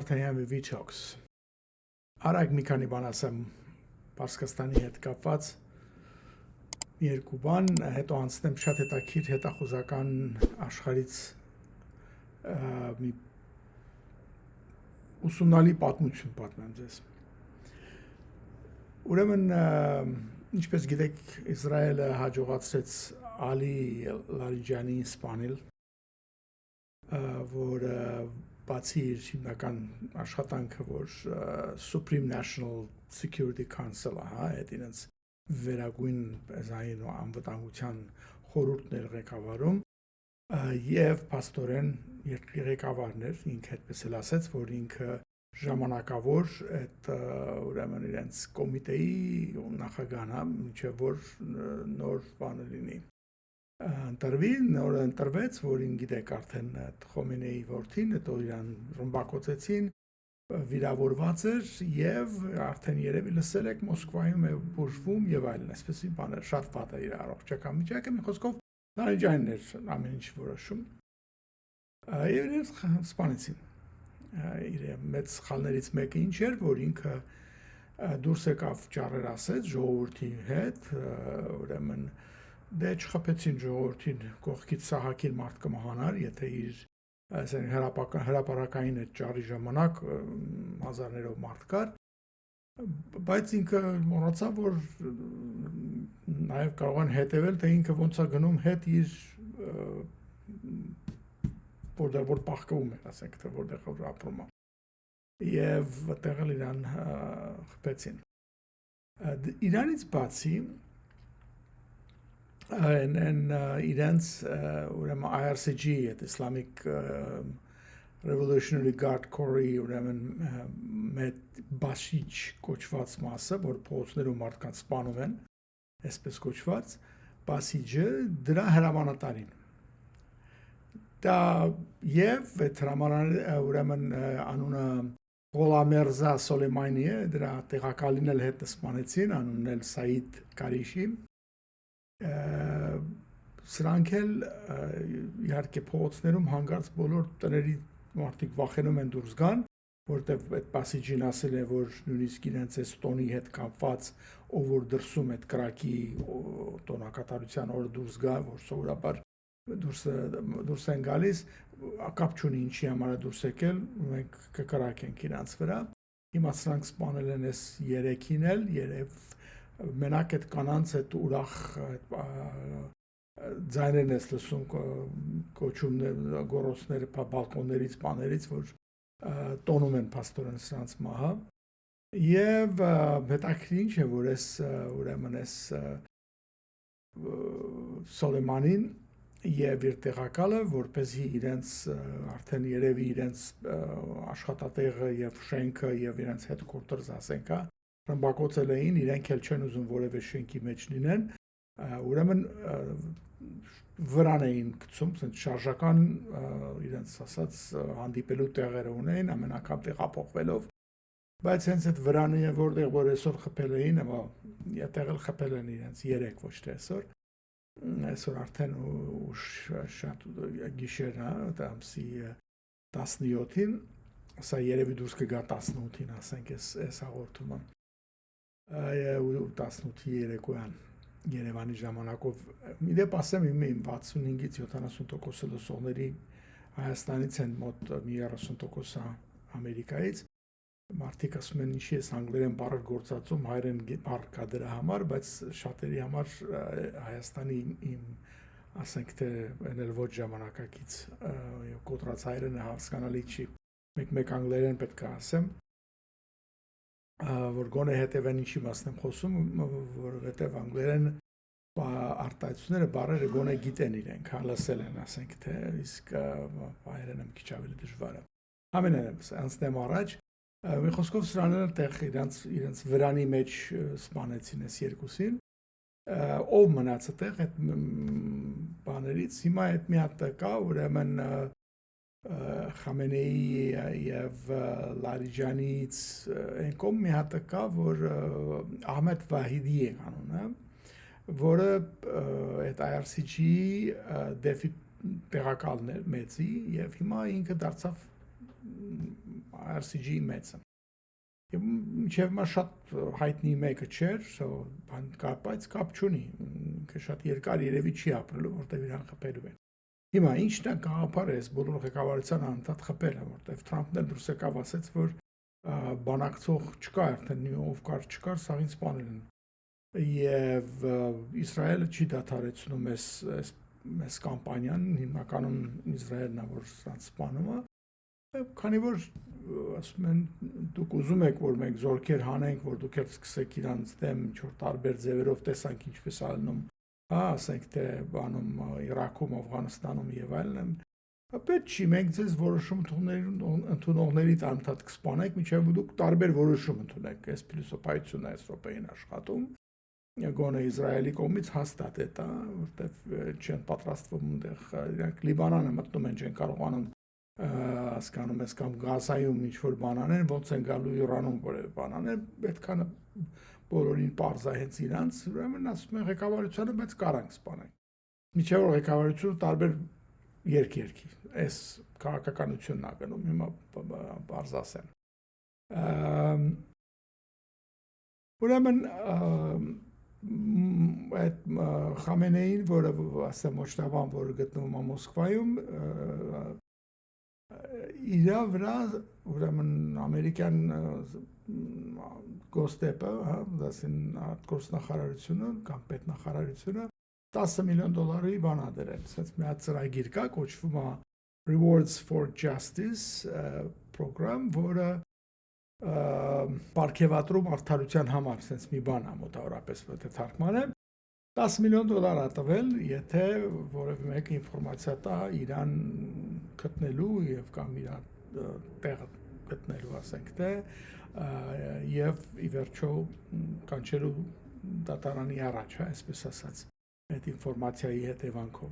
Վարդանյանի Վիչոքս։ Արագ մի քանի բան ասեմ Պարսկաստանի հետ կապված երկու բան, հետո անցնեմ շատ հետաքրքիր հետախուզական աշխարհից մի ուսումնալի պատմություն պատմեմ ձեզ։ Ուրեմն, ինչպես գիտեք, Իսրայելը հաջողացրեց Ալի Լարիջանին սպանել, որը բացի իր հիմնական աշխատանքը, որ Supreme National Security Council-ը, այդ իրենց վերագույն զային ու անվտանգության խորհուրդն էր ղեկավարում, եւ փաստորեն երկրի ղեկավարն էր, ինքը այդպես էլ ասաց, որ ինքը ժամանակավոր այդ ուրեմն իրենց կոմիտեի նախագահն է, մինչև որ նոր բանը լինի։ Նոր ընտրվեց, որին գիտեք արդեն Խոմեյնիի որդին, հետո իրան ռմբակոծեցին, վիրավորված էր եւ արդեն երևի լսել եք Մոսկվայում է բուժվում եւ այլն, այսպես բաներ, շատ վատ է իր առողջական վիճակը, մի խոսքով Լարիջանին էր ամեն ինչ որոշում։ Եվ իրեն սպանեցին։ Իր մեծ սխալներից մեկը ինչ էր, որ ինքը դուրս եկավ ճառեր ասեց ժողովրդի հետ, ուրեմն դե չխփեցին ժողովրդին կողքից սահակին մարդ կմահանար, եթե իր հրապարակային այդ ճառի ժամանակ հազարներով մարդ կար, բայց ինքը մոռացավ, որ նաև կարող են հետևել, թե ինքը ոնց է գնում հետ իր որ պահկվում էր, ասենք, թե որտեղ որ ապրում է, և տեղել իրան խփեցին։ Իրանից բացի իրենց ուրեմն IRCG, այդ Islamic Revolutionary Guard Corps-ի ուրեմն մեծ բաշիչ կոչված մասը, որ փողոցներում մարդկանց սպանում են, այսպես կոչված, բասիջը դրա հրամանատարին։ Դա եւ այդ հրամանատարը ուրեմն անունը Ղոլամերզա Սոլեյմանի է, դրա տեղակալին էլ հետ սպանեցին, անունն էլ Սաիդ Կարիշի։ Սրանք էլ իհարկե փողոցներում հանգարց բոլոր տների մարդիկ վախենում են դուրս գան, որտեղ այդ բասիջին ասել է, որ նույնիսկ իրենց այս տոնի հետ կապված, ով որ դրսում այդ կրակի տոնակատարության օրը դուրս գա, որ սովորաբար դուրս են գալիս, կապ չունի ինչի համար է դուրս եկել, մենք կկրակենք իրանց վրա։ Հիմա սրանք սպանել են այս երեքին էլ, երև մենակ այդ կանանց այդ ուրախ ձայներն ես լսում կոչումներ, գոռոցները բալկոններից, բաներից, որ տոնում են փաստորեն սրանց մահը։ Եվ հետաքրքիր ինչ է, որ այս ուրեմն այս Սոլեյմանին եւ իր տեղակալը, որպեսզի իրենց արդեն երևի իրենց աշխատատեղը եւ շենքը եւ իրենց headquarters ասենք, ռմբակոծել էին, իրենք էլ չեն ուզում որևէ շենքի մեջ լինեն, ուրեմն վրան էին գցում, շարժական իրենց ասած հանդիպելու տեղերը ունեին, ամեն անգամ տեղափոխվելով, բայց հենց այդ վրանը որտեղ որ այսօր խփել էին, այդտեղ էլ խփել են իրենց երեք ոչ թե այսօր արդեն շատ գիշեր է, ամսի 17-ին, սա երևի դուրս կգա 18-ին, ասենք այս հաղորդումը, 18-ի երեկոյան Երևանի ժամանակով, իդեպ ասեմ իմ 65-ից 70% լսողների Հայաստանից են մոտ 30% Ամերիկայից, մարդիկ ասում են ինչի ես անգլերեն բառեր գործածում, հայերեն բառ կա դրա համար, բայց շատերի համար Հայաստանի իմ ասենք թե էլ ոչ ժամանակակից կոտրած հայերենը հասկանալի չի, մեկ անգլերեն պետք է ասեմ, որ գոնե հետևեն ինչի մասն եմ խոսում, որովհետև անգլերեն արտահայտությունները բառերը գոնե գիտեն իրենք, լսել են, ասենք թե, իսկ հայերենը մի քիչ ավելի դժվար է։ Ամենայնիվ անցնեմ առաջ, մի խոսքով սրաները տեղ իրենց վրանի մեջ սպանեցին այս երկուսին, ով մնաց այդտեղ այդ բաներից, հիմա այդ մի հատ կա, ուրեմն Խամենեի եւ Լարիջանից այն կողմ մի հատ կա, որ Ահմեդ Վահիդի է անունը, որը այդ IRCG-ի դեֆի տեղակալն էր մեծի եւ հիմա ինքը դարձավ RCG-ի մեծը։ Եվ մինչև մա շատ հայտնի մեկը չէր, բան կա, բայց կապ չունի, ինքը շատ երկար երևի չի ապրելու, որտեղ իրան խփելու են։ Հիմա ինչն է գաղափարը այս բոլոր ղեկավարության անդադ խփելը, որտեղ Թրամփն էլ դուրս եկավ ասեց, որ բանակցող չկա, արդեն ով կար չկար, սաղին սպանել են։ Եվ Իսրայելը չի դադարեցնում այս կամպանիան, հիմնականում Իսրայելն է, որ սրանց սպանում է, քանի որ ասում են դուք ուզում եք, որ մենք զորքեր հանենք, որ դուք էլ սկսեք իրանց դեմ ինչ-որ տարբեր ձևերով տեսանք ինչպես ալնում, ասենք թե բանում Իրաքում, Աֆղանստանում եւ այլն, պետք չի մենք ձեզ որոշում ընդունողների տանթատ կսպանենք, մինչև դուք տարբեր որոշում ընդունեք, այս փիլիսոփայությունն է Եվրոպային աշխատում, գոնե Իսրայելի կողմից հաստատ է դա, որտեղ չեն պատրաստվում այնտեղ իրանք Լիբանանը մտնում են, չեն կարողանում հասկանում ես կամ Գազայում ինչ-որ բան անեն, ոնց են գալու Իրանում որևէ բան անեն, պետք է բոլորին պարզա հենց իրանց, ուրեմն ասում են ղեկավարությանը, բայց կարանք սպանենք։ Միջև որ ղեկավարությունը տարբեր երկի, այս քաղաքականությունն է գնում, հիմա պարզ ասեմ։ Ուրեմն այդ Խամենեին, որը ասեմ մոչտավան, որը գտնվում է Մոսկվայում, իրա վրա ուրեմն ամերիկյան գոստեպը, դասին արտգործնախարարությունը կամ պետնախարարությունը $10 միլիոն բան ա դրել, ասած մի հատ ծրագիր կա, կոչվում է Rewards for Justice program, որը պարգևատրում արդարության համար, ասած մի բան ա մոտավորապես որտեղ թարգմանեմ, $10 միլիոն ա տվել, եթե որևէ մեկը ինֆորմացիա տա Իրան գտնելու եւ կամ Իրան տեղը գտնելու, ասենք թե, եւ ի վերջո կանչելու դատարանի առաջ, այսպես ասած, այդ ինֆորմացիայի հետևանքով։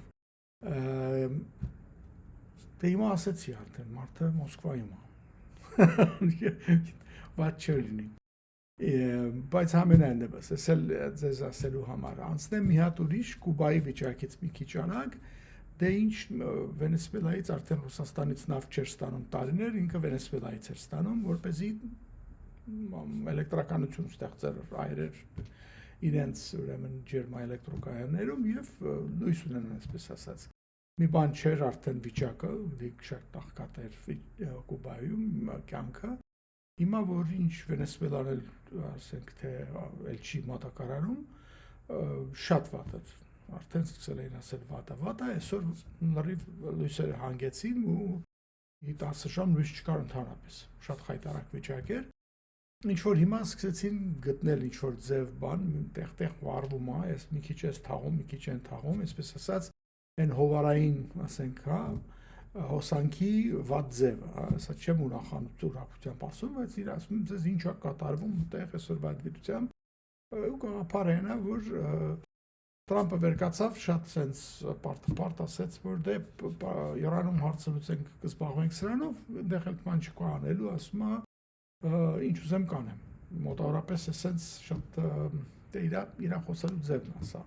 Դե հիմա ասեցի արդեն, մարդը Մոսկվայում է։ Ված չլինի։ Բայց համենայն դեպս, ես էլ ձեզ ասելու համար անցնեմ մի հատ ուրիշ Կուբայի վիճակից մի քիչ անակ, դե ինչ Վենեսուելայից արդեն Ռուսաստանից նավթ չէր ստանում տարիներ, ինքը Վենեսուելայից էր ստանում, որպեսզի էլեկտրականություն ստեղծեր այրեր իրենց ուրեմն ջերմաէլեկտրոկայաններում եւ լույս ունենան, այսպես ասած։ Մի բան չէր արդեն վիճակը, շատ աղքատ էր Կուբայում կյանքը։ Հիմա որ ինչ Վենեսուելան էլ ասենք թե էլ չի մոտակարարում, շատ վատ է, արդեն սկսել էին ասել վատ է, այսօր լրիվ լույսերը հանգեցին ու 10 ժամ լույս չկար ընդհանրապես, շատ խայտարակ վիճակ էր, ինչ որ հիմա սկսեցին գտնել ինչ որ ձև բան, տեղ վառվում է, այս մի քիչ էս թաղում, մի քիչ են թաղում, այսպես ասած, այն հովարային, ասենք, հոսանքի վատ ձևը, ասա չեմ ուրախությամբ ասում, բայց իր ասում եմ ձեզ ինչ է կատարվում այդտեղ այսօրվա դիտությամբ ու գաղափարն է, որ Թրամփը վերկացավ շատ սենց պարտ ասեց, որ դե Իրանում հարցը լուծենք կզբաղվենք սրանով, այնտեղ էլ բան չկա անելու, ասում է ինչ ուզեմ կանեմ, մոտավորապես է սենց շատ դե իր խոսելու ձևն է սա,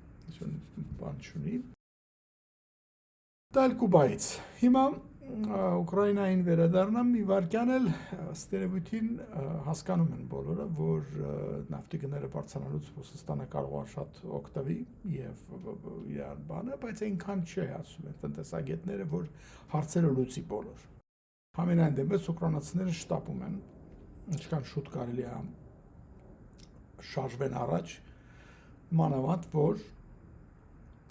բան չունի։ Դա էլ Կուբայից։ Հիմա Ուկրաինային վերադառնամ, մի վարքյան էլ ըստ երևույթին հասկանում են բոլորը, որ նավթի գները բարձրանալուց Ռուսաստանը կարող է շատ օգտվի եւ իր բանը, բայց այնքան չէ, ասում են տնտեսագետները, որ հարցերը լուծի բոլոր։ Համենայն դեպս ուկրաինացիները շտապում են, ինչքան շուտ կարելի է շարժվեն առաջ, մանավանդ որ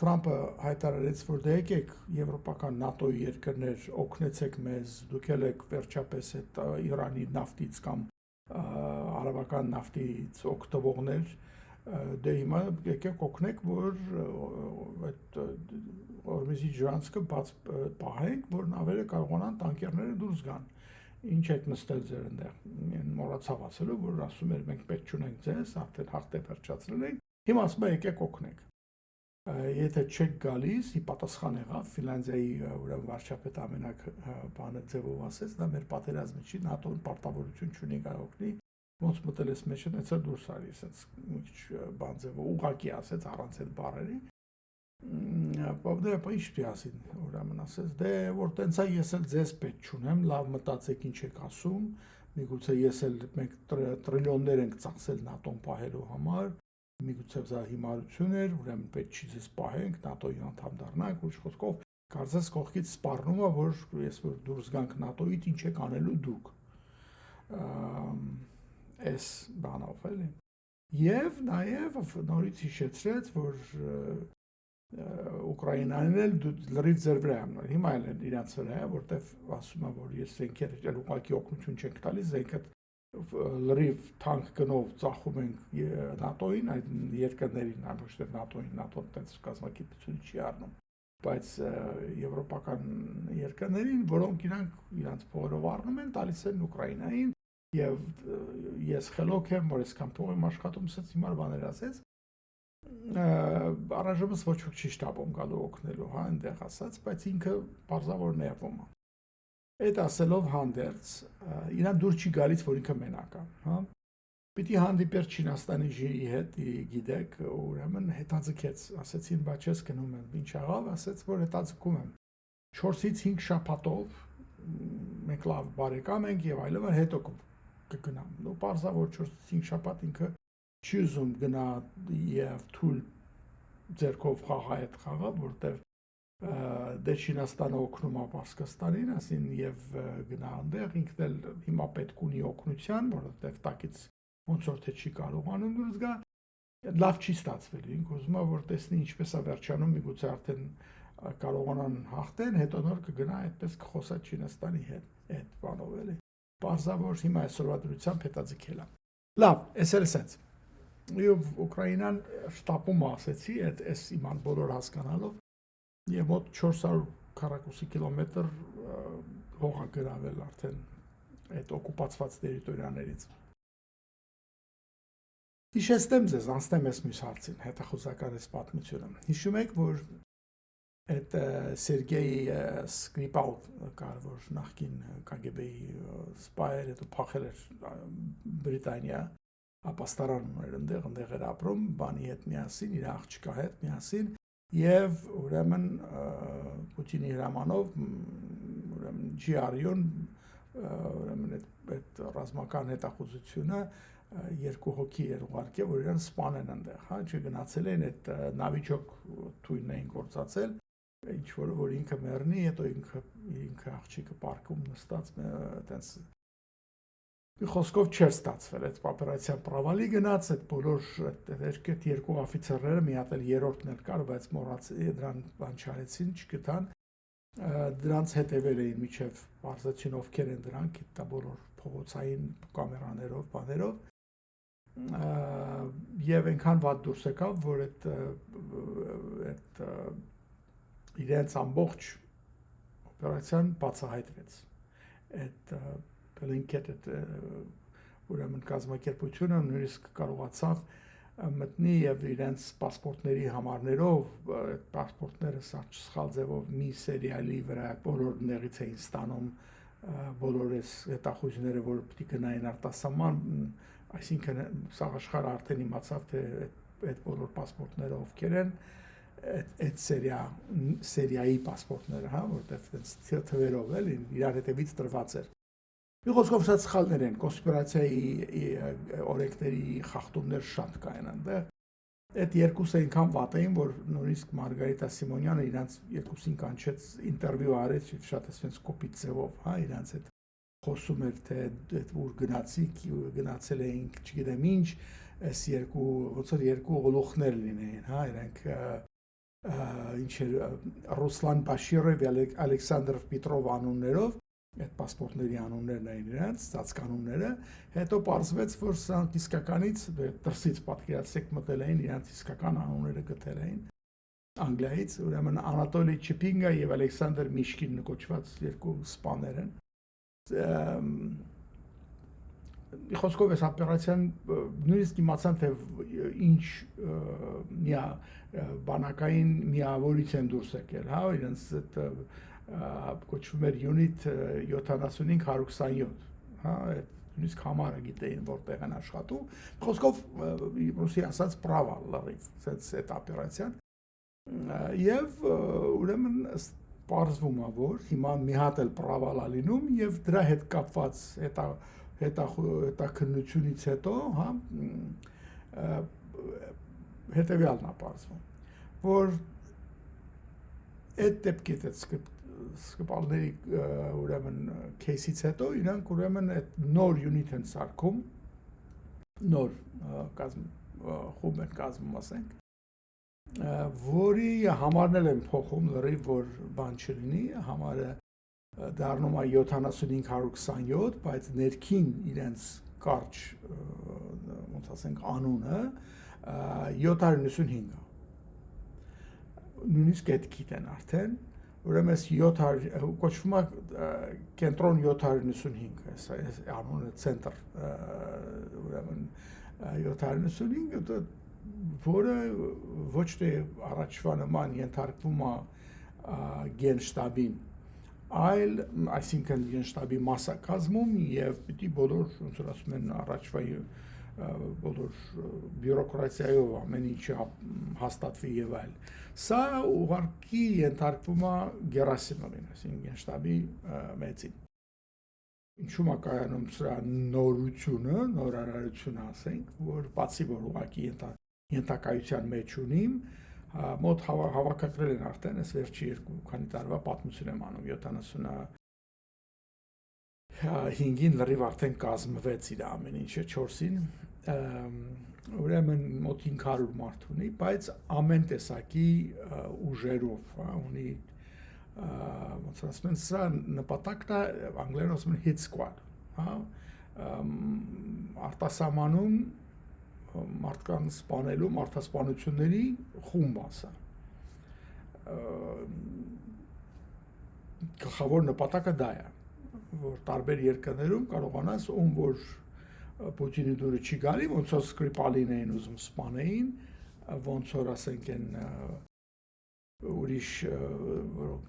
Թրամփը հայտարարեց, որ դե եկեք եվրոպական ՆԱՏՕ-ի երկրներ օգնեցեք մեզ, դուք եք վերջապես այդ Իրանի նավթից կամ արաբական նավթից օգտվողներ, դե հիմա եկեք օգնեք, որ այդ Օրմիզի ջրանցքը բաց պահենք, որ նավերը կարողանան տանկերները դուրս գան։ Ինչ եք նստել ձեր այնտեղ, մոռացավ ասելու, որ ասում էր մենք պետք չունենք ձեզ, արդեն հաղթե վերջացրել ենք, հիմա ասում է եկեք օգնեք։ Եթե չեք գալիս, ի պատասխան եղավ Ֆինլանդիայի ուրեմն վարչապետ ամենակ բանը ձևով ասեց, դա մեր պատերազմը չի, ՆԱՏՕ-ն պարտավորություն չունի գաղտնի, ոնց մտել ես մեջը, այդպես դուրս արի, ասեց ինչ բան ձևով ուղղակի ասեց առանց այդ բառերի։ Բավարար ինչ պիտի ասին, ուրեմն ասես, դե որ տենցա ես էլ ձեզ պետք չունեմ, լավ մտածեք ինչ եք ասում, միգուցե ես էլ մենք տրիլիոններ ենք ծախսել ՆԱՏՕ-ն պահելու համար, միգուցե դա հիմարություն էր, ուրեմն պետք չի ձեզ պահենք, ՆԱՏՕ-ի անդամ դառնանք, ուրիշ խոսքով կարծես կողքից սպառնում է, որ ես որ դուրս գանք ՆԱՏՕ-ից ինչ եք անելու դուք։ Այս բանով էլի։ Եվ նաև նորից հիշեցրեց, որ Ուկրաինան էլ լրիվ ձեր վրա է, հիմա էլ իրանց վրա է, որտեվ ասում է, որ ես զենքեր ուղղակի օգնություն չենք տալիս, զենքը լրիվ թանկ գնով ծախում ենք ՆԱՏՕ-ին, այդ երկրներին, ոչ թե ՆԱՏՕ-ին, ՆԱՏՕ-ն այդպես կազմակերպություն չի առնում, բայց եվրոպական երկրներին, որոնք իրանց փողերով առնում են, տալիս են Ուկրաինային, եւ ես խելոք եմ, որ այսքան փող եմ աշխատում, ասած հիմար բաներ ասեց, առայժմս ոչ ոք չի շտապում գալու օգնելու, հա, այնտեղ ասած, բայց ինքը բարձրավոր ներվում է։ Այդ ասելով հանդերձ, իրան դուր չի գալիս, որ ինքը մենակ է, հա։ Պիտի հանդիպեր Չինաստանի ժիի հետ, գիտեք, ուրեմն հետաձգեց, ասեցին, բա չես գնում եմ, ինչ աղավ, ասեց, որ հետաձգում եմ։ 4-ից 5 շաբաթով մենք լավ բարեկամ ենք եւ այլն, հետո կգնամ։ Ու բարձա որ 4-ից 5 շաբաթ ինքը չի ուզում գնա եւ թույլ ձերքով խաղա այդ խաղը, որտեվ դե Չինաստանը օգնում է Պարսկաստանին, ասին եւ գնա այնտեղ ինքն էլ հիմա պետք ունի օգնության, որովհետեւ տակից ոնց որ թե չի կարողանում դուրս գա, լավ չի ստացվել, ինքը ուզում է որ տեսնի ինչպես է վերջանում, միգուցե արդեն կարողանան հաղթեն, հետո նոր կգնա այդպես կխոսա Չինաստանի հետ, այդ բանով էլի։ Պարզավոր հիմա այսօրվա դրությամբ հետաձգել է։ Լավ, էս էլ սենց։ Եվ Ուկրաինան շտապում ասեցի, այս իման բոլոր հասկանալով, եւ մոտ 400 քառակուսի կիլոմետր հող է գրավել արդեն այդ օկուպացված տերիտորիաներից։ Հիշեցնեմ ձեզ, անցնեմ այս մյուս հարցին, հետախուզական այս պատմությունը։ Հիշում եք, որ այդ Սերգեյ Սկրիպալ կար, որ նախկին KGB-ի սպայեր, հետո փախել էր Բրիտանիա, ապաստարան ուներ ընդեղ էր ապրում, բանի հետ միասին, իր աղջկա հետ միասին, եւ ուրեմն Պուտինի հրամանով, ուրեմն GRU-ն, ուրեմն այդ ռազմական հետախուզությունը երկու հոգի էր ուղարկել, որ իրան սպանեն այնտեղ, հա, չգնացել են այդ նավիճոկ թույնն էին գործածել, ինչ որ ինքը մեռնի, հետո ինքը աղջիկը պարկում նստած այտենց խոսքով չէր ստացվել, այդ օպերացիան պրավալի գնաց, այդ բոլոր այդ երկու օֆիցերները մի հատ էլ երրորդն էլ կար, բայց դրան բան չարեցին, չգտան, դրանց հետևել էին միջև բարձրացին ովքեր են դրանք, դա բոլոր փողոցային կամերաներով, բաներով, եւ այնքան վատ դուրս եկավ, որ այդ իրենց ամբողջ օպերացիան բացահայտվեց, այդ Բլինքետ ուրեմն կազմակերպությունը նույնիսկ կարողացավ մտնի եւ իրենց պասպորտների համարներով, այդ պասպորտները սխալ ձևով մի սերիալի վրա բոլոր ներից էին ստանում, բոլոր այս հետախույզները, որ պիտի գնային արտասահման, այսինքն սա աշխարհը արդեն իմացավ, թե այդ բոլոր պասպորտները ովքեր են, այդ սերիայի պասպորտները, հա, որտեղ այդպես թվերով էլի իրար հետևից տրված էր։ Մի խոսքով շատ սխալներ են, կոնսպիրացիայի օրենքների խախտումներ շատ կային այնտեղ։ Այդ երկուսը այնքան վատ էին, որ նույնիսկ Մարգարիտա Սիմոնյանը իրանց երկուսին կանչեց ինտերվյու արեց շատ այսպես կոպիտ ձևով, հա, իրանց այդ խոսում էր թե ուր գնացել էինք, չգիտեմ ինչ, այս ոնց որ երկու գլուխներ լինեին, հա, իրանք ինչ էր Ռուսլան Բաշիրով եւ Ալեքսանդր Պետրով անուններով, այդ պասպորտների անուններն էին իրենց, ծածկանունները, հետո պարզվեց, որ սրանք իսկականից դրսից պատկերացրեք մտել էին, իրենց իսկական անունները գտել էին Անգլիայից, ուրեմն Անատոլի Չիպինգա եւ Ալեքսանդր Միշկին կոչված երկու սպաներ են։ Խոսքով այս օպերացիան նույնիսկ իմացան, թե ինչ բանակային միավորից են դուրս եկել, հա, իրենց այդ կոչվում էր Unit 75-127, հա, նույնիսկ համարը գիտեին որտեղ են աշխատում, խոսքով ռուսի ասած պրավալ լրիվ, այդ օպերացիան, Եվ ուրեմն պարզվում է, որ հիմա մի հատ էլ պրավալ է լինում եւ դրա հետ կապված հետաքննությունից հետո, հա, հետեւյալն է պարզվում, որ այդ դեպքից սկպալների ուրեմն кейսից հետո իրանք ուրեմն այդ նոր յունիտ են սարքում, նոր խումբ են կազմում, ասենք, որի համարն են փոխում լրիվ, որ բան չլինի, համարը դառնում է 7527, բայց ներքին իրենց կարճ, ոնց ասենք, անունը 795 է։ Նույնիսկ այդ գիտեն արդեն, ուրեմն 700 կոչվում է կենտրոն 795, այս անունը ցենտր, ուրեմն 795, որը ոչ թե առաջվա նման ենթարկվում է գենշտաբին, այլ, այսինքն գենշտաբի մասնակազմում եւ պիտի բոլոր, ոնց որ ասում են, առաջվա բոլոր բյուրոկրատիայով ամեն ինչը հաստատվի եւ այլ։ Սա ուղղակի ենթարկվում է Գերասիմովին, այսինքն գենշտաբի մեծին։ Ինչու՞ է կայանում սրա նորությունը, նորարարությունը, ասենք, որ բացի որ ուղղակի ենթակայության մեջ ունիմ, մոտ հավաքագրել են արդեն, այս վերջի երկու քանի տարվա պատմություն եմ անում, 75-ին լրիվ արդեն կազմվեց իր ամեն ինչը 4-ին, ուրեմն մոտ 500 մարդ ունի, բայց ամեն տեսակի ուժերով, ունի, ոնց ասում են, սրա նպատակն է, անգլերեն ասում են hit squad, արտասահմանում մարդկանց սպանելու, մարդասպանությունների խումբ ասա։ Գլխավոր նպատակը դա է, որ տարբեր երկրներում կարողանաս ում որ Պուտինի դուրը չի գալի, ոնց որ Սկրիպալին էին ուզում սպանեին, ոնց որ ասենք են ուրիշ որոնք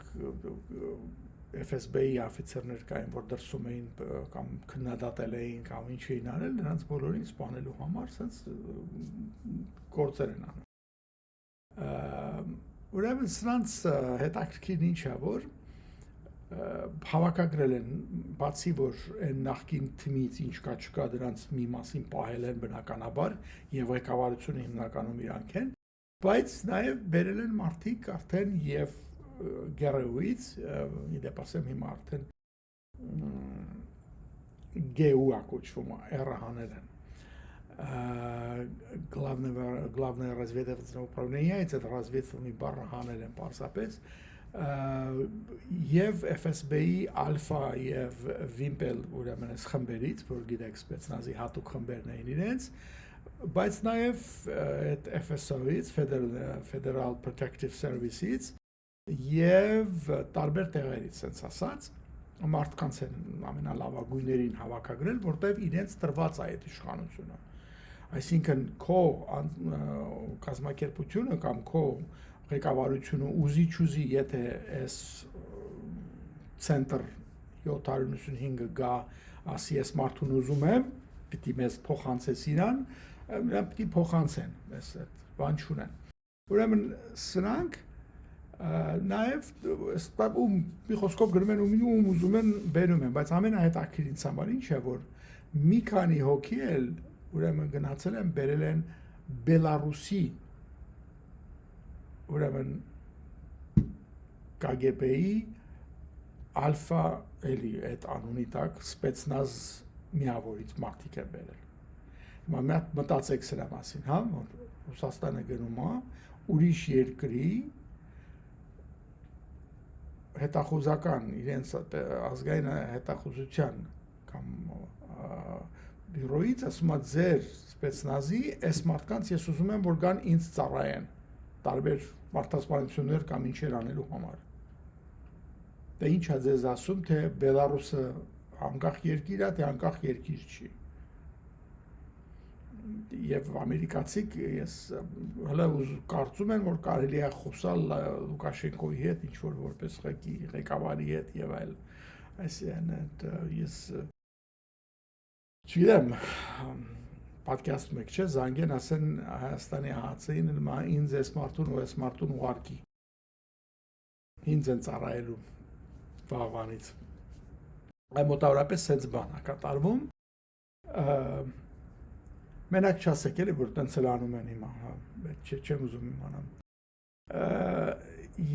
FSB-ի օֆիցերներ կային, որ դրսում էին կամ քննադատել էին կամ ինչ էին արել, նրանց բոլորին սպանելու համար սենց գործեր են անում։ Ուրեմն սրանց հետաքրքիրն ինչ է, որ հավաքագրել են, բացի որ այն նախկին թիմից ինչ կա չկա դրանց մի մասին պահել են բնականաբար եւ ղեկավարությունը հիմնականում իրանք են, բայց նաեւ բերել են մարդիկ արդեն եւ Գերեուից, իդեպ ասեմ հիմա արդեն ԳՈՒ-ա կոչվում է, եռահաներ են։ Главное разведывательное управление, այդ разведывательные բառը հանել են պարզապես, եւ FSB-ի Ալֆա եւ Վիմպել ուրեմն այս խմբերից, որ գիտեք սպեցնազի հատուկ խմբերն էին իրենց, բայց նաեւ այդ FSO-ից, Federal Protective Service-ից եւ տարբեր տեղերից sense ասած մարդկանց են ամենալավագույններին հավաքագրել, որտեղ իրենց տրված է այդ իշխանությունը։ Այսինքն քո կազմակերպությունը կամ քո ղեկավարությունը ուզի, եթե այս ցենտր 795-ը գա, ասի ես մարդուն ուզում եմ, պիտի մեզ փոխանցես իրան, նրանք պիտի փոխանցեն, այս բան չունեն։ Ուրեմն սրանք նաև մի խոսքով գրում են ում ուզում են բերում են, բայց ամենահետաքրքիր ինձ համար ինչ է, որ մի քանի հոգի էլ ուրեմն գնացել են բերել են Բելարուսի ուրեմն KGB-ի Ալֆա էլի այդ անունի տակ սպեցնազ միավորից մարդիկ են բերել։ Հիմա մտածեք սրա մասին, հա, որ Ռուսաստանը գնում է ուրիշ երկրի հետախուզական իրենց ազգային հետախուզության կամ բյուրոից ասում է ձեր սպեցնազի այս մարդկանց ես ուզում եմ որ գան ինձ ծառայեն տարբեր մարդասպանություններ կամ ինչեր անելու համար։ Դե ի՞նչ է ձեզ ասում թե Բելարուսը անկախ երկիր է, թե անկախ երկիր չի։ Եվ ամերիկացիք ես հələ կարծում եմ որ կարելի է խոսալ Լուկաշենկոյի հետ ինչ որ որպես ղեկավարի հետ եւ այլ այսինքն ես չգիտեմ պատկերացնում եք, չէ, զանգեն ասեն Հայաստանի ԱՀՑ-ին ինձ էս մարդուն ու էս մարդուն ուղարկի։ Ինձ են ծառայելու վաղվանից։ Այ մոտավորապես սենց բան է կատարվում։ Մենակ չասեք էլի, որ տենց էլ անում են հիմա, հա, չեմ ուզում իմանամ։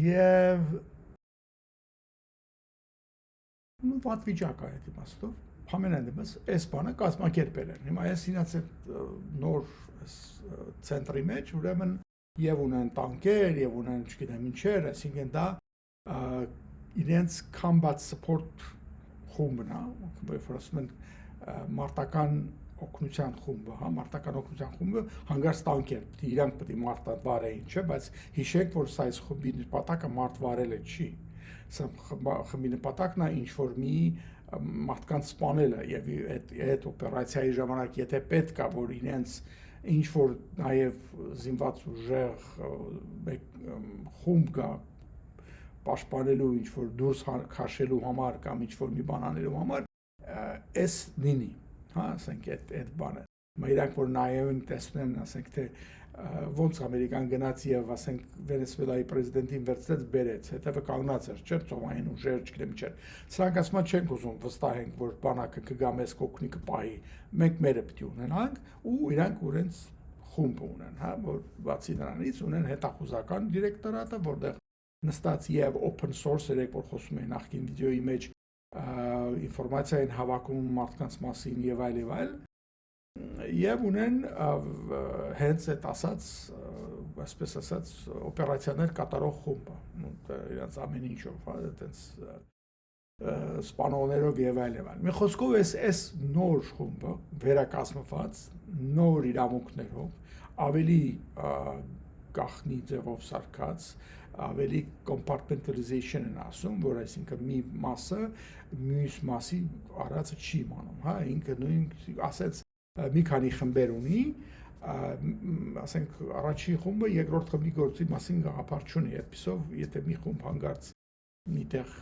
Եվ վատ վիճակ է այդ իմաստով, համենայն դեպս այս բանը կազմակերպել են։ Հիմա ես ինձ այդ նոր ցենտրի մեջ ուրեմն եւ ունեն տանկեր, եւ ունեն, չգիտեմ ինչեր, այսինքն դա իրենց combat support խումբն է, որ ասում են մարտական օգնության խումբը, հա, մարտական օգնության խումբը հանգարց տանկեր, իրանք պետք է մարդ վարեին, չէ, բայց հիշեք, որ սա այս խմբի նպատակը մարդ վարելը չի։ Սա խմբի նպատակն է ինչ որ մի մարդկանց սպանելը եւ այդ օպերացիայի ժամանակ եթե պետք է որ իրենց ինչ որ նաեւ զինված ուժեղ խումբ կա պաշտպանելու ինչ որ դուրս քաշելու համար կամ ինչ որ մի բան անելու համար էս նինի, հա, ասենք այդ բանը։ Մա իրանք որ նաեւ տեսնեն, ասենք թե ոնց ամերիկան գնաց եւ ասենք Վենեսուելայի պրեզիդենտին վերցրեց բերեց, հետեւը կանգնած էր, չէ՞, ծովային ուժեր, չգիտեմ ինչեր։ Սրանք ասում չենք ուզում վստահենք, որ բանակը կգա մեզ կօգնի կպահի։ Մենք մերը պիտի ունենանք ու իրանք իրենց խումբ ունեն, հա, որ բացի նրանից ունեն հետախուզական դիրեկտորատը, որտեղ նստած եւ open source երեք որ խոսում են նախկին վիդեոյի մեջ ինֆորմացիա են հավաքում մարդկանց մասին եւ այլ եւ ունեն հենց այդ ասած այսպես ասած օպերացիաներ կատարող խումբը իրենց ամեն ինչով հա այդպես սպանողներով եւ այլ մի խոսքով էս նոր խումբը վերակազմված նոր իրավունքներով ավելի գախնի ձևով սարքած ավելի compartmentalization են ասում որ այսինքն մի մասը մյուս մասի արածը չի իմանում հա ինքը նույն ասած մի քանի խմբեր ունի, ասենք առաջին խումբը երկրորդ խմբի գործի մասին գաղափար չունի, այդպիսով եթե մի խումբ հանգարց միտեղ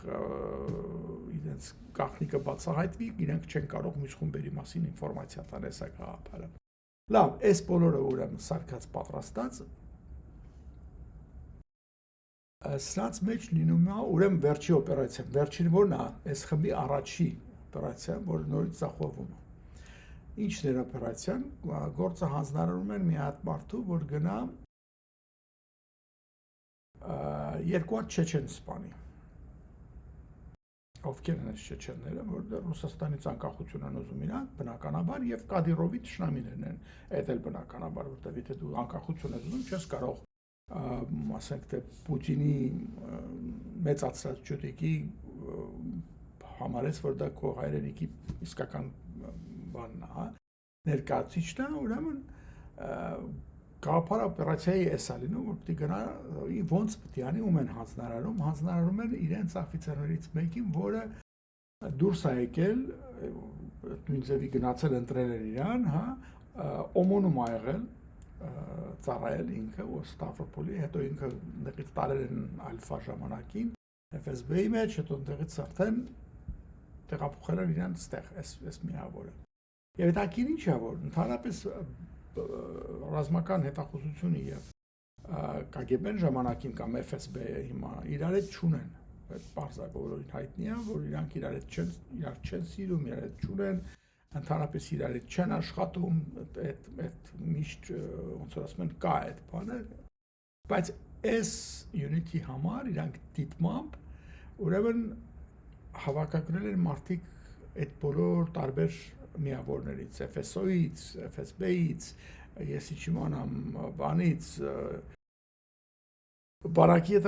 իրենց գաղտնիքը բացահայտվի, իրենք չեն կարող մյուս խումբերի մասին ինֆորմացիա տալ հեսա գաղափարը։ Լավ, այս բոլորը ուրեմն սարքած պատրաստած սրանց մեջ լինում է ուրեմն վերջի օպերացիան, վերջին որն է, այս խմբի առաջի օպերացիան, որ նորից ծախողվում է։ Ինչն էր օպերացիան, գործը հանձնարարում են մի հատ մարդու, որ գնա երկու հատ չեչեն սպանի։ Ովքեր են այս չեչենները, որ Ռուսաստանից անկախություն են ուզում իրանք, բնականաբար, եւ Կադիրովի թշնամիներն են, այդ էլ բնականաբար, որտեղ եթե դու անկախություն ես ուզում, չես կարող, ասենք թե Պուտինի մեծացած ջոդիկի համարես, որ դա քո հայրենիքի իսկական բանն է, ներկայացիչն է, ուրեմն գաղափար օպերացիայի էս է լինում, որ պիտի գնա ոնց պիտի անի ում են հանձնարարում են իրենց աֆիցերներից մեկին, որը դուրս է եկել, նույն ձևի գնացել ընտրել են իրան, հա, օմոնում ա եղել, ծառայել ինքը, ու Ստավրոպոլի, հետո ինքը նեղից տարել են ալֆա ժամանակին, FSB-ի մեջ, հետո նեղից արդեն տեղափոխել են իրան ստեղ, այս միավորը։ Եվ հետաքրքիր ինչ է, որ ընդհանրապես ռազմական հետախուզությունը եւ KGB-ն ժամանակին կամ FSB-ը հիմա իրար հետ չունեն։ Այդ բարձրագույն հայտնի է, որ իրանք իրար չեն սիրում, իրար հետ չունեն, ընդհանրապես իրար հետ չեն աշխատում, այդ միշտ ոնց որ ասում են կա այդ բանը, բայց այս unity համար իրանք դիտմամբ ուրեմն հավաքագրել են մարդիկ այդ բոլոր տարբեր միավորներից, FSO-ից, FSB-ից, ես իմանամ բանից, բանակի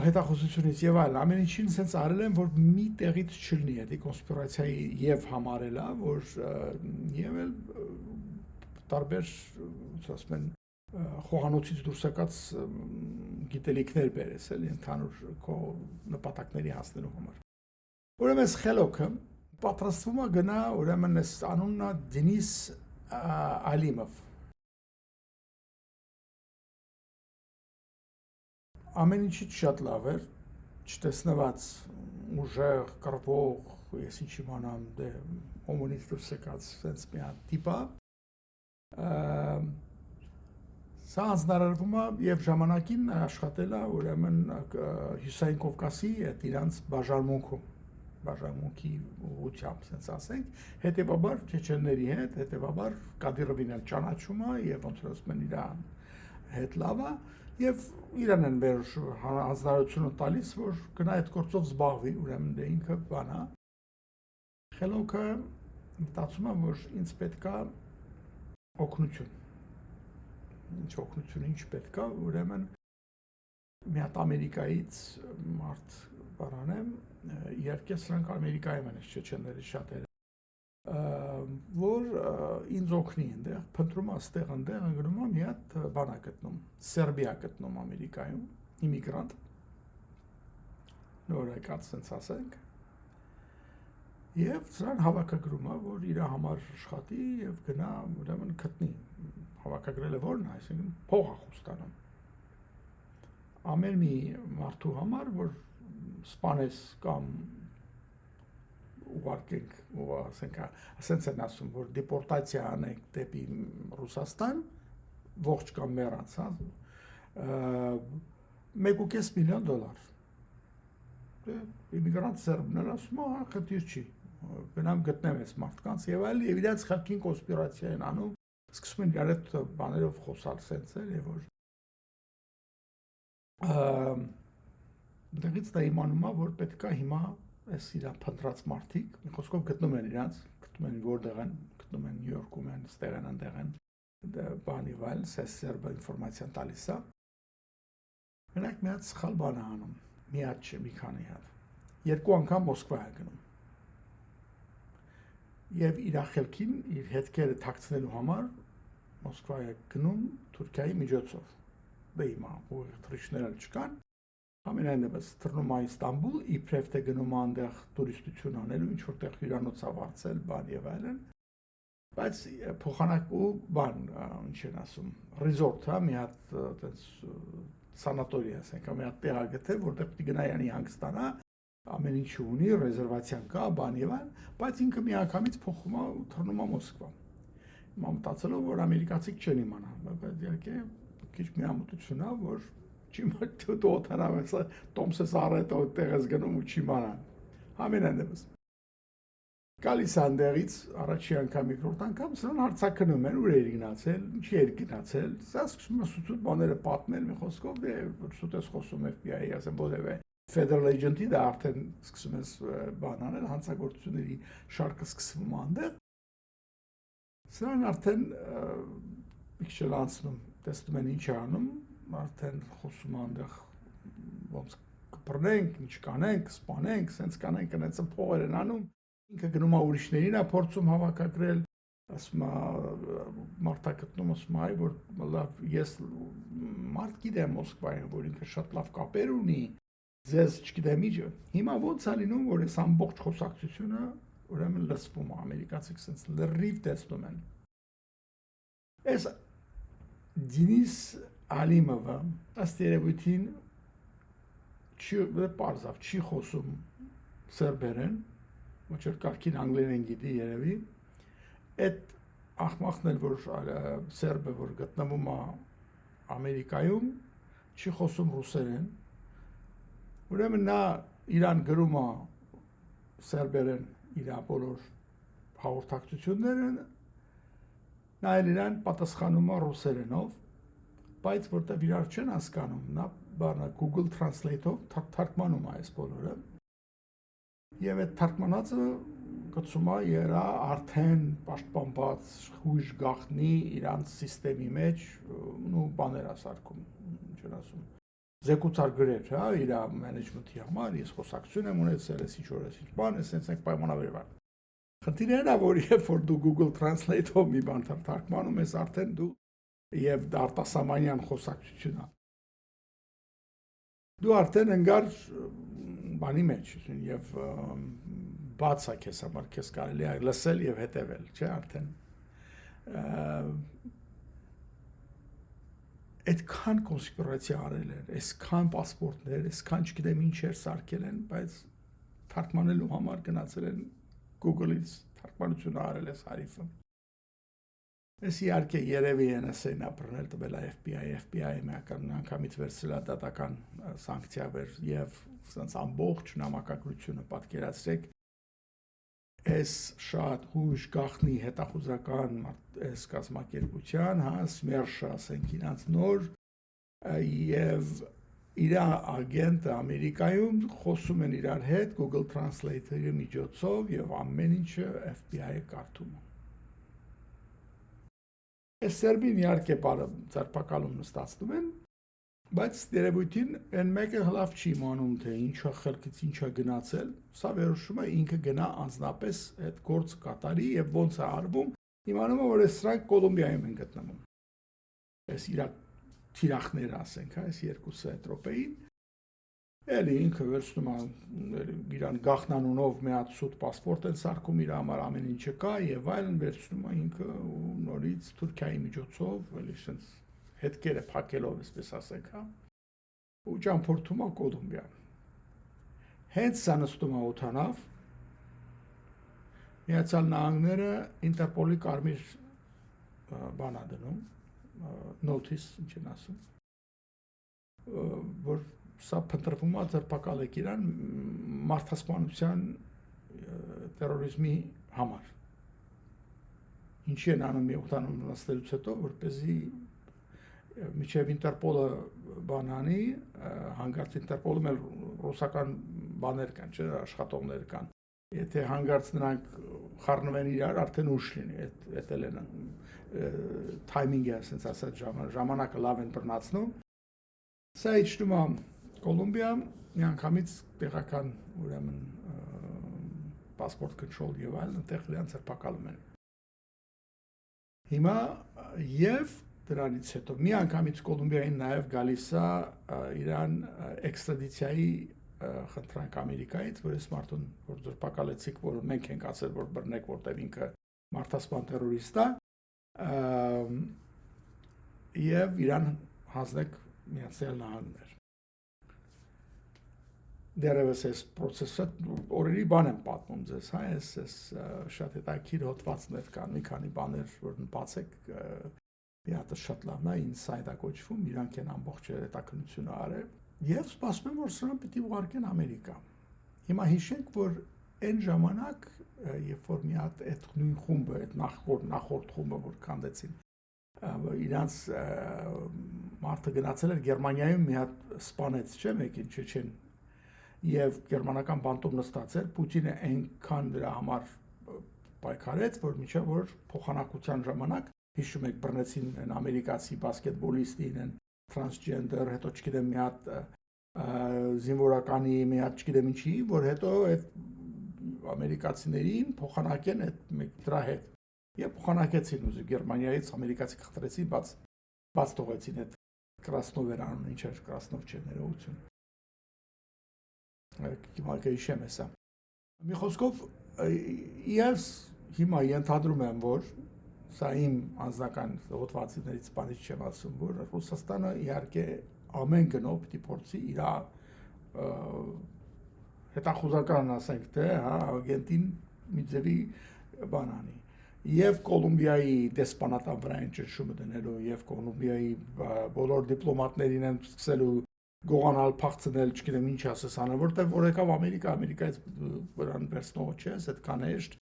հետախուզությունից եւ այլն, ամեն ինչին sense արել են, որ մի տեղից չլինի, դա կոնսպիրացիայի եւ համարել է, որ եւ էլ տարբեր, ասում են, խոհանոցից դուրս եկած գիտելիքներ բերես, էլի ընդհանուր քո նպատակների հասնելու համար։ Ուրեմն այս խելոքը պատրաստվում է գնա, ուրեմն այս անունն է Դենիս Ալիմով։ Ամեն ինչից շատ լավ էր, չտեսնված, ուժեղ, կռվող, ես ինչ իմանամ, դե օմոնից դուրս եկած, սենց մի հատ տիպա, Սա անձնարարվում է եւ ժամանակին աշխատել է ուրեմն Հյուսային Կովկասի այդ իրանց բաժանմունքի ուղղությամբ, ասենց ասենք, հետեւաբար չեչենների հետ, հետեւաբար Կադիրովին էլ ճանաչում է եւ ոնց որ ասում են իր հետ լավ է եւ իրան են վեր հանձնարարությունը տալիս, որ գնա այդ գործով զբաղվի, ուրեմն դե ինքը բանա։ Խելոքը մտածում է, որ ինձ պետքա օգնություն։ Ինչ օգնություն, ինչ պետքա, ուրեմն մի հատ Ամերիկայից մարդ բանանեմ, իհարկե սրանք Ամերիկայում են չեչենների շատերը, որ ինձ օգնի այնտեղ, փնտրում է այնտեղ ընկնում է մի հատ բանա գտնում, Սերբիա գտնում Ամերիկայում, իմիգրանտ, նոր եկած sense ասենք, եւ սրան հավաքագրում է, որ իր համար աշխատի եւ գնա ուրեմն գտնի, հավաքագրել է որն է, այսինքն փող է խոստանում։ Ամեն մի մարդու համար, որ սպանես կամ ուղարկենք, ասենք են ասում, որ դեպորտացիա անենք դեպի Ռուսաստան, ողջ կամ մեռած, $1.5 միլիոն։ Իմիգրանտ սերբներ ասում է, խնդիր չի, գնամ գտնեմ այս մարդկանց եւ այլ, եւ իրաց խալքին կոնսպիրացիա են անում, սկսում են իրար այդ բաներով խոսալ սենց էլ եւ որ դեղից դա իմանում է, որ պետքա հիմա այս իր փնտրած մարդիկ, մի խոսքով գտնում են իրանց, գտնում են որտեղ են, գտնում են Նյու Յորքում են, ստեղ են, այնտեղ են, բանի վայել, սերբը ինֆորմացիան տալիս է։ Մենակ մի հատ սխալ բան է անում, մի հատ չէ, մի քանի հատ։ Երկու անգամ Մոսկվա է գնում։ Եվ իր խելքին, իր հետքերը թաքցնելու համար Մոսկվա է գնում Թուրքիայի միջոցով։ Դե հիմա ուղիղ թռիչքներ չկան։ Ամենայնիվս թռնում է Իստանբուլ, իբրև թե գնում է այնտեղ տուրիստություն անելու, ինչ որտեղ հյուրանոց ավարտել, բան եւ այլն։ Բայց փոխանակու բան, ինչ են ասում, resort, հա, մի հատ այդպես սանատորիա, ասենք, մի հատ տեղ գտե, որտեղ պիտի գնա յանի հանգստանա, ամեն ինչ ունի, ռեզերվացիան կա, բան եւ այլն, բայց ինքը միանգամից փոխում է ու թռնում է Մոսկվա։ Հիմա մտածելով, որ ամերիկացիք չեն իմանա, բայց իհարկե քիչ միամտություն է, որ չի օթանավես Տոմսես առետ այդտեղ ես գնում ու չի իմանան։ Ամենայնիվս գալիս այնտեղից առաջի անգամ երկրորդ անգամ սրան հարցակնում են, ուր էր գնացել, ինչի էր գնացել, սա սկսում է սուտ բաները պատմել, մի խոսքով դե սուտ ես խոսում FBI-ի, ասեմ որևէ Federal Agent-ի դա արդեն սկսում ես բան անել, հանցագործությունների շարքը սկսվում է այնտեղ։ Սրան արդեն մի քիչ անցնում, տեսնում են ինչ անում, արդեն խոսում այնտեղ ոնց կբռնենք, ինչ կանենք, սպանենք, սենց կանենք, այնց փողեր են անում։ Ինքը գնում է ուրիշներին է փորձում հավաքագրել, ասում է մարդակտնում ասում է, որ լավ, ես մարդ գիտեմ Մոսկվայում, որ ինքը շատ լավ կապեր ունի, ձեզ չգիտեմ ինչը։ Հիմա ոնց է լինում, որ այս ամբողջ խոսակցությունը ուրեմն լսվում է, ամերիկացիք սենց լրիվ տեսնում են։ Այս Դենիս Ալիմովը ըստ երևույթին չի խոսում սերբերեն, ոչ էլ կարգին անգլերեն գիտի երևի, այդ աղմախն էլ, որ սերբը, որ գտնվում է Ամերիկայում, չի խոսում ռուսերեն, ուրեմն նա իրան գրում է սերբերեն իր բոլոր հաղորդակցությունները, նա էլ իրան պատասխանում է ռուսերենով, բայց որտեղ իրար չեն հասկանում, նա բանը Google Translate-ով թարգմանում է այս բոլորը, եւ այդ թարգմանածը գցում է իրա արդեն պաշտպանված հույժ գախնի իրանց համակարգի մեջ ու բաներ ասարկում, ինչ են ասում, զեկուցար գրեր, հա, իր մենեջմենթի համար, ես խոսակցություն եմ ունեցել, ես ինչ բան, ես ենք պայմանավորվել։ Խնդիրն է, որ երբ որ դու Google Translate-ով մի բան թարգմանում ես, արդեն դու եւ արտասահմանյան խոսակցություն է։ Դու արդեն ընկար բանի մեջ եւ բաց է քեզ համար, քեզ կարելի է լսել եւ հետեւել, չէ՞ արդեն։ Այդքան կոնսպիրացիա արել են, այսքան պասպորտներ, այսքան չգիտեմ ինչեր սարքել են, բայց թարգմանելու համար գնացել են Google-ից թարգմանությունը արել էս հարիվը։ Ես իհարկե երևի NSA-ն ապրնել տվել FBI-ը միական անգամից վերցրել դատական սանկցիա վեր եւ սենց ամբողջ նամակագրությունը պատկերացրեք այս շատ հույժ գախնի հետախուզական այս կազմակերպության, հա, SMERSH ասենք իրանց նոր եւ իր ագենտը Ամերիկայում խոսում են իրար հետ Google Translate-ի միջոցով եւ ամեն ինչը FBI-ը կարդում է Այս սերբին իհարկե ձերբակալում նստացնում են, բայց երևույթին այն մեկը հլավ չի իմանում, թե ինչա խելքից ինչա գնացել, սա վերոշում է ինքը գնա անձնապես այդ գործ կատարի եւ ոնց է արվում, իմանում է, որ այս սրանք Կոլումբիայում են գտնվում։ Այս իր թիրախները ասենք, այս երկուսը տրոպեին, էլի ինքը վերցնում է իրան գախնանունով մի հատ սուտ պասպորտ են սարքում իր համար ամեն ինչը կա եւ այլն վերցնում է ինքը ու նորից Թուրքիայի միջոցով էլի sense հետքերը փակելով այսպես ասենք հա ու ճամփորդում է Կոլումբիա հենց սա նստում է օթանավ Միացյալ Նահանգները Ինտերպոլի կարմիր բան է դնում notice ինչ են ասում որ սա փնտրվում է ձերբակալեք իրան մարդասպանության տերորիզմի համար ինչի են անում օտանում նստելուց հետո որպեսզի միջև Ինտերպոլը բանանի հանգարց Ինտերպոլում էլ ռուսական բաներ կան չէ աշխատողներ կան եթե հանգարց նրանք խառնվեն իրար արդեն ուշ լինի այդ էլ են թայմինգը ասենց ասած ժամանակը լավ են բռնացնում սա իջնում է Կոլումբիա միանգամից տեղական ուրեմն պասպորտ control եւ այլն այնտեղ իրանց ձերբակալում են հիմա եւ դրանից հետո միանգամից Կոլումբիային նաեւ գալիս է իրան էքստրադիցիայի խնդրանք Ամերիկայից որ այս մարդուն որ ձերբակալեցիք որ մենք ենք ասել որ բռնեք որտեւ ինքը մարդասպան terrorist է եւ իրան հանձնեք Միացյալ Նահանգներ դերևս այս process-ը օրերի բան եմ պատմում ձեզ, հա, այս շատ հետաքրքիր հոդվածներ կան, մի քանի բաներ, որ բացեք, մի հատ շատ լավն է, inside-ը կոչվում, իրանք են ամբողջ հետաքննությունը արել, եւ սպասում եմ, որ սրանք պիտի ուղարկեն Ամերիկա։ Հիմա հիշենք, որ այն ժամանակ, երբ որ մի հատ այդ նույն խումբը, այդ նախորդ խումբը, որ կանդեցին, իրանց մարդը գնացել էր Գերմանիայում մի հատ սպանեց, չէ՞, մեկին չեչեն Եվ գերմանական բանտում նստած էր, Պուտինը այնքան դրա համար պայքարեց, որ միջև որ փոխանակության ժամանակ հիշում եք բռնեցին այն ամերիկացի բասկետբոլիստին, այն տրանսջենդեր, հետո չգիտեմ մի հատ զինվորականի, մի հատ չգիտեմ ինչի, որ հետո այդ ամերիկացիներին փոխանակեն այդ դրա հետ։ Եվ փոխանակեցին ուզի Գերմանիայից ամերիկացի խտրեցին, բաց թողեցին այդ Կրասնովեր անուն, ինչ էր Կրասնով չէ ներողություն։ Հիմա կհիշեմ հեսա։ Մի խոսքով ես հիմա ենթադրում եմ, որ սա իմ անձնական հոդվածներից բանից չեմ ասում, որ Ռուսաստանը իհարկե ամեն գնով պիտի փորձի իր հետախուզական ասենք թե, հա, ագենտին մի ձևի բան անի։ Եվ Կոլումբիայի դեսպանատան վրա են ճնշումը դնելու, եւ Կոլումբիայի բոլոր դիպլոմատներին են սկսելու գողանալ փախցնել, չգիտեմ ինչ ասես անը, որտեղ որ եկավ Ամերիկայից վրան վերցնողը չէ, այդքան էշտ,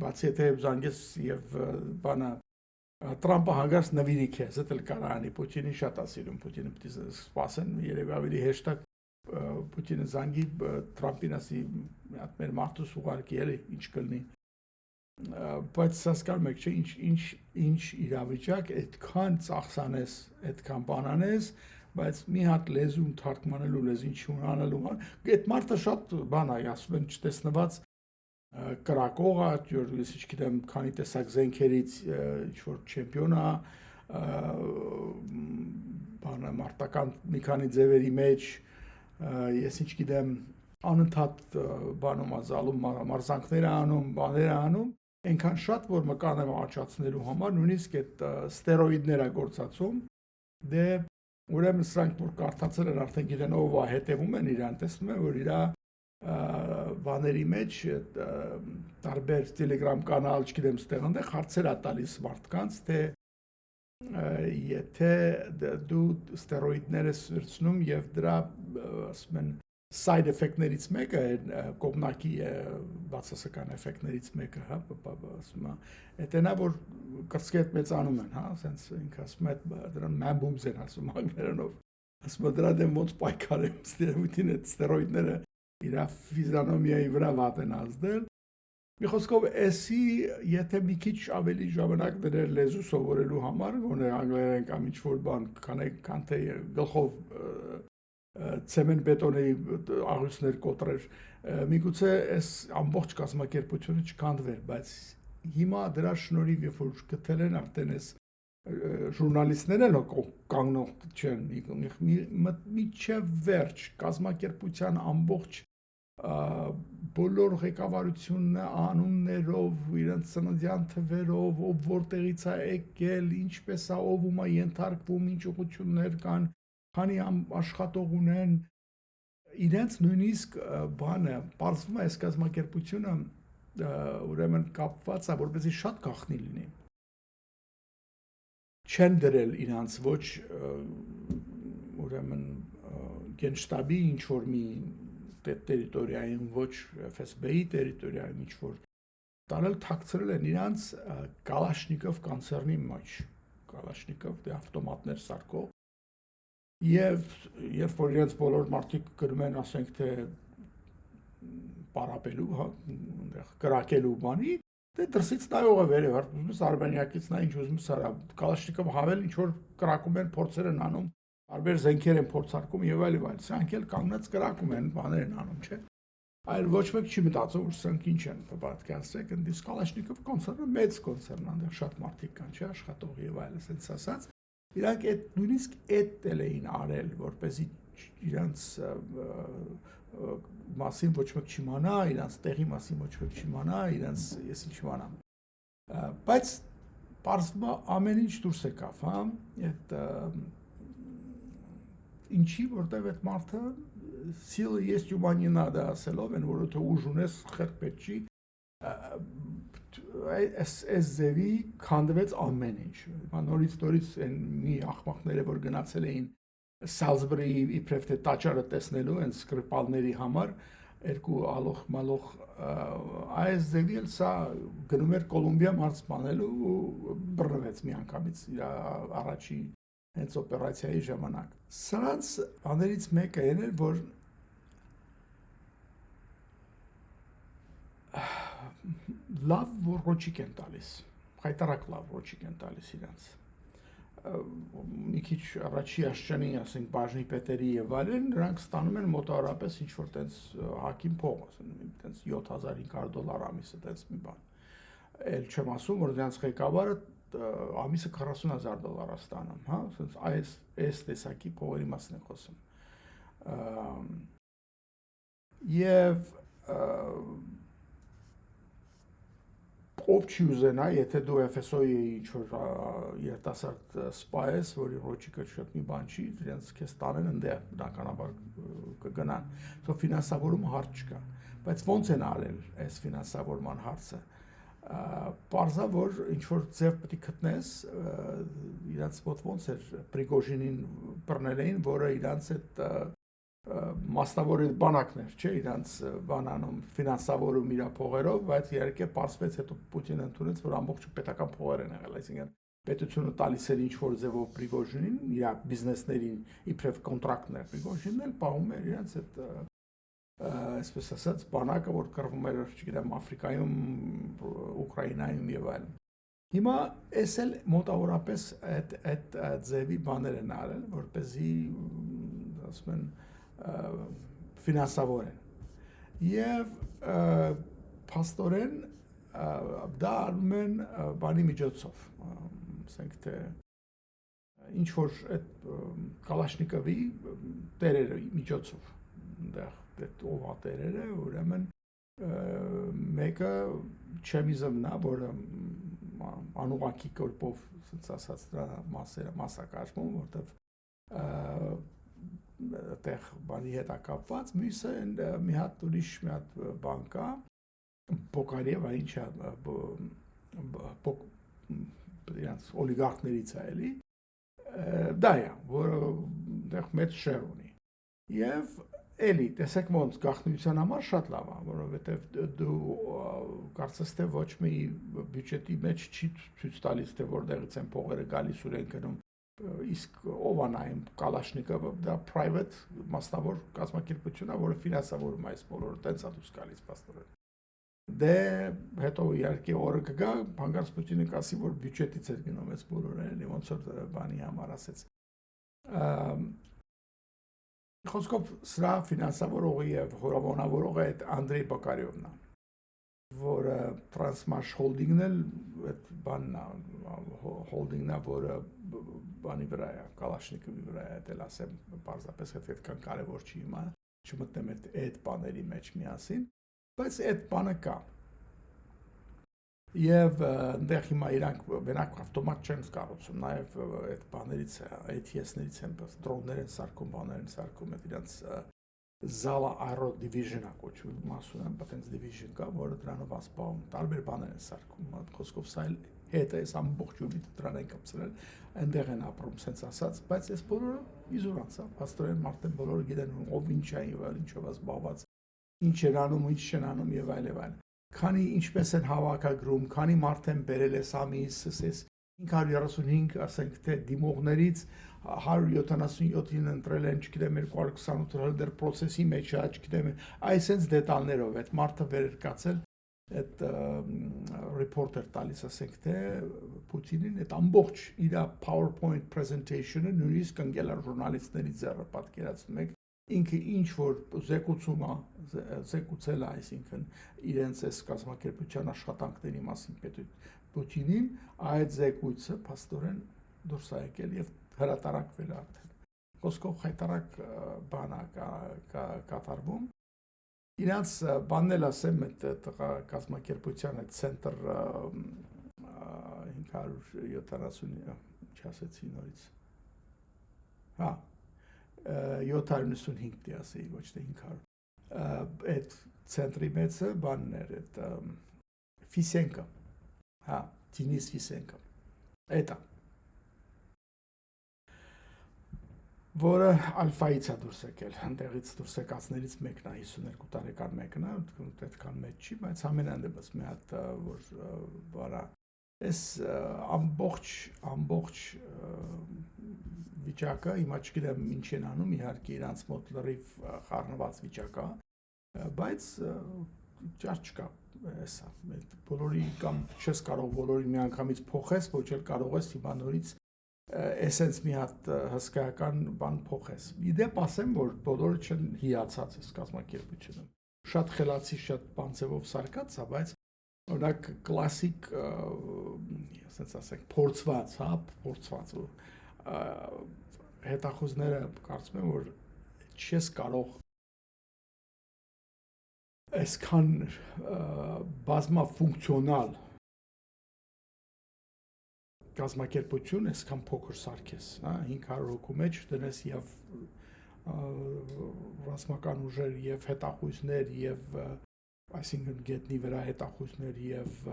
բացի եթե զանգես եւ բանը Տրամպը հանգարց նվիրի քեզ, դա էլ կարա անի, Պուտինին շատ ասիլում, Պուտինը պիտի սպասեն, երևի ավելի հեշտակ Պուտինը զանգի Տրամպին ասի, մեր մարդուս ուղարկի էլի, ինչ կլինի, բայց հասկանում եք, չէ, ինչ իրավիճակ, այդքան ծախսանես, այդքան բանանես, բայց մի հատ լեզուն թարգմանելու լեզին չունանելու այդ մարդը շատ բան է ասում են չտեսնված կրակող է ես չգիտեմ քանի տեսակ զենքերից ինչ որ չեմպիոն է բանը մարտական մի քանի ձևերի մեջ ես ինչ գիտեմ անընդհատ բանում ազալում մարզանքներ անում բաներ անում այնքան շատ որ մկան եմ աճացնելու համար նույնիսկ այդ ստերոիդներ է գործածում դե Ուրեմն սրանք որ կարդացել են արդեն գիտեն ով է հետևում են իրան տեսնում են որ իր բաների մեջ տարբեր Telegram կանալ, չգիտեմ, ստեղ այնտեղ հարցեր ա տալիս մարդկանց, թե եթե դու ստերոիդներ ես վերցնում եւ դրա ասում են side effect-ներից մեկը կողմնակի բացասական էֆեկտներից մեկը, հա, ասում է, էտենա որ կրծքի հետ մեծանում են, հա, ասենց ինքը ասում է դրան մամբումս են ասում անգլերենով, ասում է դրա դեմ ոնց պայքարեմ ստերոիդին այդ ստերոիդները իր ֆիզիոնոմիայի վրա վատ են ազդել։ Մի խոսքով, էսի եթե մի քիչ ավելի ժամանակ դրեր լեզու սովորելու համար, գոնե անգլերեն կամ ինչ-որ բան, քան թե գլխով ցեմենտ բետոնի աղյուսներ կոտրեր, միգուցե այս ամբողջ կազմակերպությունը չքանդվեր, բայց հիմա դրա շնորհիվ երբ որ գտել են արդեն այս ժուրնալիստները կանգնող չեն, միջև վերջ կազմակերպության ամբողջ բոլոր ղեկավարությունն անուններով, իրենց ծննդյան թվերով, ով որտեղից է եկել, ինչպես է, ով ում է ենթարկվում, ինչ ուղղություններ կան, քանի աշխատող ունեն, իրենց նույնիսկ բանը, պարզվում է այս կազմակերպությունը ուրեմն կապված է, որպեսզի շատ գաղտնի լինի։ Չեն դրել իրանց ոչ ուրեմն գենշտաբի ինչ-որ մի տերիտորիային, ոչ FSB-ի տերիտորիային ինչ-որ տարել թաքցրել են իրանց Կալաշնիկով կոնցեռնի մեջ, Կալաշնիկով դե ավտոմատներ սարքող, եւ երբ որ իրենց բոլոր մարդիկ գրում են, ասենք թե պարապելու, հա, կրակելու բանի, դե դրսից նայող է վերև, ուզում Արմենիակից նա ինչ ուզում սարա, Կալաշնիկով հավել ինչ որ կրակում են, փորձեր են անում, տարբեր զենքեր են փորձարկում եւ այլ, սրանք էլ կանգնած կրակում են, բաներ են անում, չէ՞։ Այլ ոչ մեկ չի մտածում, որ սրանք ինչ են, պատկերացրեք, այնպես Կալաշնիկով կոնցեռնը մեծ կոնցեռն, այնտեղ շատ մարդիկ կան, չէ՞, աշխատող եւ այլ, ասենց ասած։ Իրանք այդ նույնիսկ այդ էլ էին արել, որպեսզի իրանց մասին ոչ մեկ չիմանա, իրանց տեղի մասին ոչ մեկ չիմանա, իրանց ես ինչ իմանամ։ Բայց պարզվում է ամեն ինչ դուրս եկավ, հա, այդ ինչի, որտեղ այդ մարդը սիլը есть human не надо ասելով են, որ եթե ուժ ունես, խելք պետք չի, այս ձևի քանդվեց ամեն ինչ։ Նորից այն մի աղմաղները, որ գնացել էին Սալզբուրիի իբրև թե տաճարը տեսնելու են սկրիպալների համար, երկու ալող-մալող այս ձևի էլ սա գնում էր Կոլումբիա մարզպանելու ու բռնվեց մի անգամից իր առաջի հենց օպերացիայի ժամանակ։ Սրանց բաներից մեկը էր, որ լավ ոռոճիկ են տալիս, հայտարարակ լավ ոռոճիկ են տալիս իրենց։ Մի քիչ առաջի աշճանի, ասենք, բաժնի պետերի եւ այլն, նրանք ստանում են մոտավորապես ինչ-որ տենց հակին փող, ասենք, տենց $7,500 ամիսը, տենց մի բան։ Էլ չեմ ասում, որ նրանց ղեկավարը ամիսը $40,000 ստանում, հա, ասենց այս տեսակի փողերի մասին եմ խոսում։ Եվ ով չի ուզենա, եթե դու FSO-ի ինչ-որ երիտասարդ սպա ես, որի ռոճիկը շատ մի բան չի, իրենց քեզ տանեն ընդեղ, բնականաբար կգնան։ Սո ֆինանսավորումը հարց չկա։ Բայց ո՞նց են արել այս ֆինանսավորման հարցը։ Պարզա, որ ինչ-որ ձև պետք է գտնես, իրենց մոտ ոնց էր Պրիգոժինին բռնել էին, որը իրենց այդ մասնավոր բանակներ, չէ, իրանց բանանում ֆինանսավորում իր փողերով, բայց իհարկե պարզվեց հետո Պուտինը ընդունեց, որ ամբողջ պետական փողեր են եղել, այսինքն պետությունը տալիս էր ինչ-որ ձևով Պրիգոժինին, իր բիզնեսներին իբրև կոնտրակտներ, Պրիգոժինն էլ պահում էր իրենց այդ այսպես ասած բանակը, որ կռվում էր, չգիտեմ, Աֆրիկայում, Ուկրաինայում եւ այլն։ Հիմա էս էլ մոտավորապես այդ ձևի բաներ են արել, որպեսզի ասում են ֆինանսավոր են։ Եվ փաստորեն դա արվում են բանի միջոցով, ասենք թե ինչ որ այդ Կալաշնիկովի տերերը միջոցով, ով է տերերը, ուրեմն մեկը Չեմիզովն է, որը անուղակի կերպով, ասած, դրա մասերը մասակարգում, որտեղ տեղ բանի հետ կապված, մյուսը մի հատ ուրիշ մի հատ բան կա, Պոկարիևա ինչ է, իրանց օլիգարխներից է էլի, դա է, որը դեղ մեծ շեր ունի։ Եվ էլի, տեսեք ոնց գաղտնիության համար շատ լավ է, որովհետև դու կարծես թե ոչ մի բյուջետի մեջ չի ցույց տալիս, թե որտեղից են փողերը գալիս ու են գնում, իսկ ով է նայում Կալաշնիկովը, դա private մասնավոր կազմակերպություն է, որը ֆինանսավորում է այս բոլորը, տենց է դուրս գալիս պաստորեն։ Դե հետո իհարկե օրը կգա, հանկարծ Պուտինը կասի, որ բյուջետից էր գնում այս բոլորը, էլի ոնց որ բանի համար ասեց։ Խոսքով սրա ֆինանսավորողը եւ հորավոնավորողը այդ Անդրեյ Բոկարիովն է, որը Transmash Holding-ն էլ այդ բանն է, holding-ն է, որը բանի վրա է, Կալաշնիկովի վրա է, դել ասեմ, պարզապես այդքան կարևոր չի հիմա, չմտնեմ այդ բաների մեջ միասին, բայց այդ բանը կա։ Եվ այնտեղ հիմա իրանք մենակ ավտոմատ չեն կառուցում, նաև այդ բաներից ATS-ներից են դրոններ են սարքում, բաներ են սարքում, այդ իրանց Zala Aero Division-ը կոչվում, մասում են պատենց division կա, որը դրանով ասպահում, տարբեր բաներ են սարքում, խոսքով սա հետ է, ամբողջ յուրիտ դրան են կապցրել, այնտեղ են ապրում, սենց ասած, բայց այս բոլորը իզուրանց է, փաստորեն մարդեն բոլորը գիտեն ով ինչ է եւ ինչով է զբաղված, ինչ են անում, ինչ չեն անում եւ այլ եւ այլ։ Քանի ինչպես են հավաքագրում, քանի մարդ են բերել է ամիս, ասես 535, ասենք թե դիմողներից 177-ին ընտրել են, չգիտեմ 228 դեռ process-ի մեջ է, չգիտեմ, այսպես դետալներով այդ մարդը վերերկացել այդ reporter տալիս ասենք թե Պուտինին այդ ամբողջ իր PowerPoint presentation-ը նույնիսկ ընկել ժուրնալիստների ձեռը պատկերացնում եք ինքը ինչ որ զեկուցել է, այսինքն իրենց այս կազմակերպության աշխատանքների մասին Պուտինին, այդ զեկույցը փաստորեն դուրս է եկել եւ հրատարակվել է արդեն։ Խոսքով հայտարարակ բան է կատարվում։ Իրանց բանն էլ ասեմ այդ կազմակերպության այդ center 570 ինչ ասեցի նորից։ Հա 795 դի ասեի, ոչ թե 500։ Այդ ցենտրի մեծը բանն էր, այդ Ֆիսենկա։ Հա, Դինիս Ֆիսենկա։ Էտա։ Որը Ալֆայից է դուրս եկել, այնտեղից դուրս եկածներից մեկն է, 52 տարեկան մեկն է, այդքան մեծ չի, բայց ամենանդեպս մի հատ որ բարա այս ամբողջ վիճակը, հիմա չգիտեմ ինչ են անում, իհարկե իրանց մոտ լրիվ խառնված վիճակ է, բայց ճար չկա, էսա, բոլորի կամ չես կարող բոլորի միանգամից փոխես, ոչ էլ կարող ես հիմա նորից էսենց մի հատ հսկայական բան փոխես։ Իդեպ ասեմ, որ բոլորը չեն հիացած այս կազմակերպությունը։ Շատ խելացի, շատ բանձևով սարկած է, բայց օրինակ կլասիկ, ասենց ասենք, փորձված, հա, փորձված հետախուզները կարծում եմ, որ չես կարող այսքան բազմաֆունկցիոնալ կազմակերպություն այսքան փոքր սարքես, հա, 500 հոգու մեջ դնես եւ ռազմական ուժեր եւ հետախույզներ եւ այսինքն գետնի վրա հետախույզներ եւ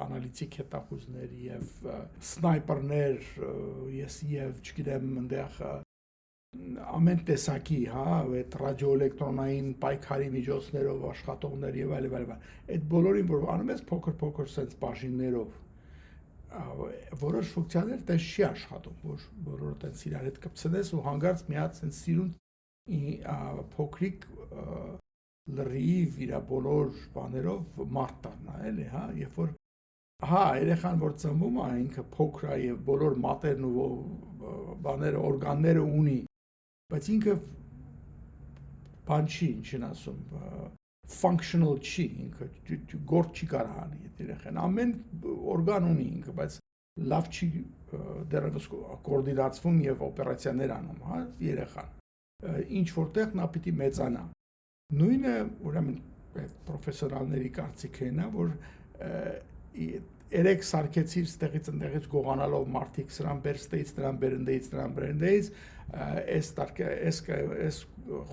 անալիտիկ հետախույզներ եւ սնայպերներ եւ չգիտեմ այնտեղ ամեն տեսակի, հա, այդ ռադիոէլեկտրոնային պայքարի միջոցներով աշխատողներ եւ այլ այլ։ Այդ բոլորին որ անում ես փոքր sense բաժիններով որոշ ֆունկցիաներ տես չի աշխատում, որ բոլորը տես իրար հետ կպցնես ու հանգարց մի հատ sense սիրուն փոքրիկ լրիվ իր բոլոր բաներով մարդ դառնա, էլի, հա, երբ որ հա, երեխան որ ծնվում է, ինքը փոքր է եւ բոլոր մատերն ու բաները, օրգանները ունի, բայց ինքը բան չի, ինչին ասում, functional չի, ինքը գործ չի կարող անի այդ երեխան, ամեն օրգան ունի ինքը, բայց լավ չի դեռևս կոորդինացվում եւ օպերացիաներ անում, հա, երեխան, ինչ որտեղ նա պիտի մեծանա։ Նույնը, ուրեմն, այդ պրոֆեսորալների կարծիքն է, որ երեք սարքեցիր ստեղից ընդեղից գողանալով մարդիկ սրան բերստեից, դրան բերնդեից, դրան բերնդեից, այս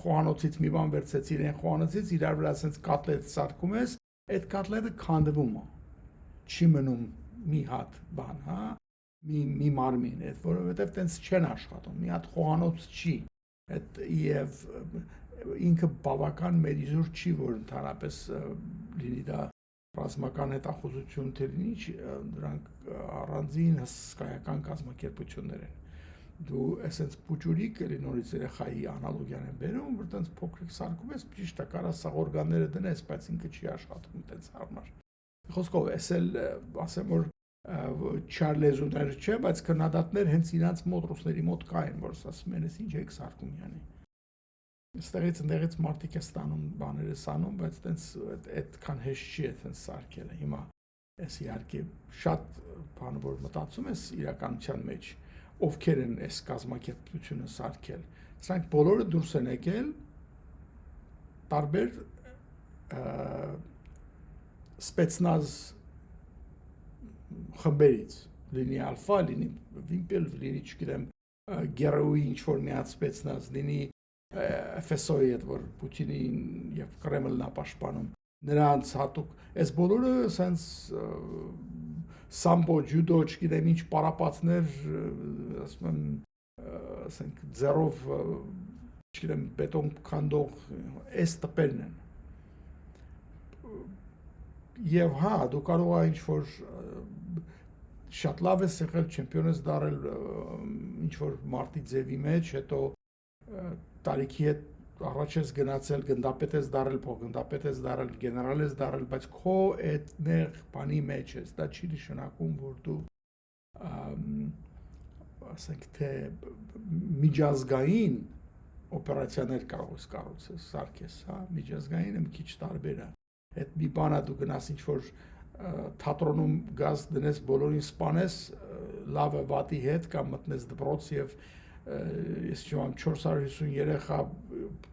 խոհանոցից մի բան վերցեցիր այն խոհանոցից, իրար վրա ասենց կատլետ սարքում ես, այդ կատլետը քանդվում է, չի մնում մի հատ բան, հա, մի մարմին, այդ որովհետև տենց չեն աշխատում, մի հատ խոհանոց չի, այդ եւ ինքը բավական մեր իզուր չի, որ ընդհանրապես լինի դա ռազմական հետախուզություն թե լինի, դրանք առանձին հսկայական կազմակերպություններ են։ Դու այսպես փուճուրիկ նորից երեխայի անալոգիան են բերում, որ տենց փոքրիկ սարքում ես, ճիշտ է, կարա սաղ օրգանները դնես, բայց ինքը չի աշխատում տենց հարմար։ Խոսքով, էս էլ ասեմ, որ չար լեզուներ չէ, բայց քննադատներ հենց իրանց մոտ ռուսների մոտ կային, որ ասում են, ինչ եք սարքում յանի։ Ստեղից ընդեղից մարդիկ է ստանում բաները սանում, բայց տենց այդքան հեշտ չի է տենց սարքելը։ Հիմա այս իհարկե շատ բան որ մտածում ես իրականության մեջ, ովքեր են այս կազմակերպությունը սարքել։ Սրանք բոլորը դուրս են եկել տարբեր սպեցնազ խմբերից, լինի ալֆա, լինի վիմպել, լինի չգիտեմ գերոյի ինչ-որ միած սպեցնազ, լինի FSO-ի հետ, որ Պուտինին և Կրեմլն ապաշտպանում, նրանց հատուկ, այս բոլորը սենց սամբո, ջյուդո, չգիտեմ ինչ պարապացներ, ասում եմ, ասենք ձեռով, չգիտեմ, բետոն քանդող, այս տպերն են։ Եվ հա, դու կարող է ինչ-որ շատ լավ ես եղել, չեմպիոն ես դարել ինչ-որ մարտի ձևի մեջ, հետո տարիքի հետ առաջ ես գնացել, գնդապետ ես դարել, փոխգնդապետ ես դարել, գեներալ ես դարել, բայց քո այդ նեղ բանի մեջ ես, դա չի նշանակում, որ դու ասենք թե միջազգային օպերացիաներ կարող ես կառուցել, սարքես, հա, միջազգայինը մի քիչ տարբեր է։ Այդ մի բան է դու գնաս ինչ-որ թատրոնում գազ դնես, բոլորին սպանես, լավը վատի հետ կամ մտնես դպրոց եւ ես չեմ 450 երեխա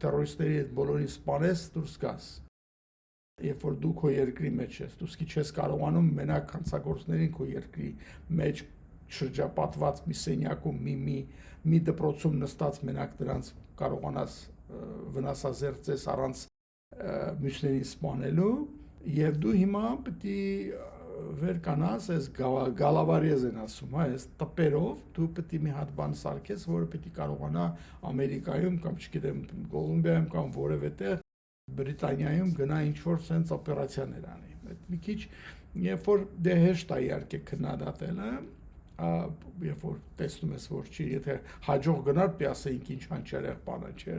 տերորիստների հետ բոլորին սպանես, դուրս գաս։ Երբ որ դու քո երկրի մեջ ես, դու սկի չես կարողանում մենակ հանցագործներին քո երկրի մեջ շրջապատված մի սենյակում, մի դպրոցում նստած մենակ դրանց կարողանաս վնասազերծես առանց մյուսներին սպանելու, եւ դու հիմա պետք է վեր կանաս, այս գալավարիեզ են ասում, հա, այս տպերով դու պետք է մի հատ բան սարքես, որը պետք է կարողանա Ամերիկայում կամ չգիտեմ Կոլումբիայում կամ որևէ տեղ Բրիտանիայում գնա ինչ-որ sense օպերացիաներ անի։ Այդ մի քիչ երբ որ դե հեշտ է իհարկե քննադատելը, երբ որ տեսնում ես որ չի, եթե հաջող գնար պիտի ասեինք ինչ հանճարեղ բան է, չէ,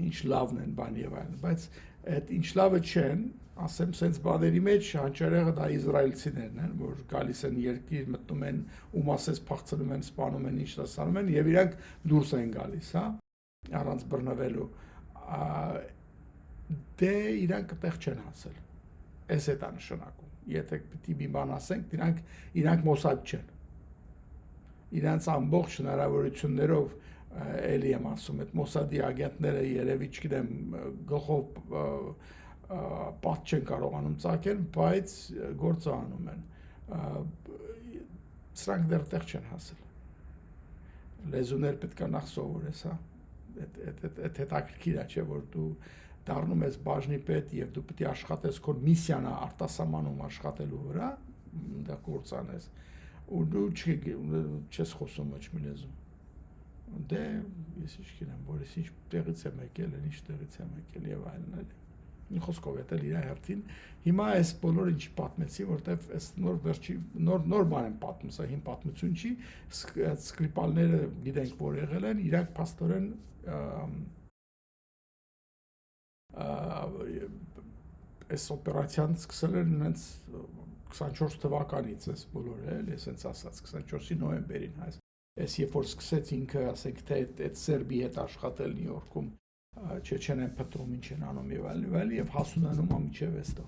ինչ լավն են բան եւ այլն, բայց այդ ինչ լավը չեն, ասեմ sense բաների մեջ հանճարեղը դա իզրայելցիներն են, որ գալիս են երկիր, մտնում են, ում ասես փախցնում են, սպանում են, ինչ դասանում են եւ իրանք դուրս են գալիս, հա, առանց բռնվելու։ Դե իրանք այդտեղ չեն հասել։ Էս է դա նշանակում։ Եթե պիտի մի բան ասենք, իրանք Մոսադ չեն։ Իրանց ամբողջ հնարավորություններով էլի եմ ասում, այդ Մոսադի ագենտները երևի չգիտեմ գլխով պատ չեն կարողանում ծակել, բայց գործը անում են։ Սրանք դեռ տեղ չեն հասել։ Լեզուներ պետք է նախ սովորես, հա։ Այդ հետաքրքիր է, չէ, որ դու դառնում ես բաժնի պետ եւ դու պետք է աշխատես քո միսիան արտասահմանում աշխատելու վրա, դա գործ անես։ Ու դու չես խոսում ոչ մի լեզու։ Դե ես ինչ գիտեմ, որ ես ինչ տեղից եմ եկել, ինչ տեղից եմ եկել եւ այլն այլ։ Մի խոսքով է դել իր հերթին։ Հիմա այս բոլորը ինչ պատմեցի, որտեվ այս նոր վերջի նոր բան եմ պատմում, սա հին պատմություն չի, սկրիպալները գիտենք որ եղել են, իրանք փաստորեն այս օպերացիան սկսել են հենց 24 թվականից այս բոլորը, էլի, ասենց ասած 24-ի նոյեմբերին, այս երբ որ սկսեց ինքը, ասենք թե այդ Սերբի հետ աշխատել Նյու Յորքում, չեն են փտրում ինչ են անում եւ այլն, եւ հասունանում ամիջև էստո։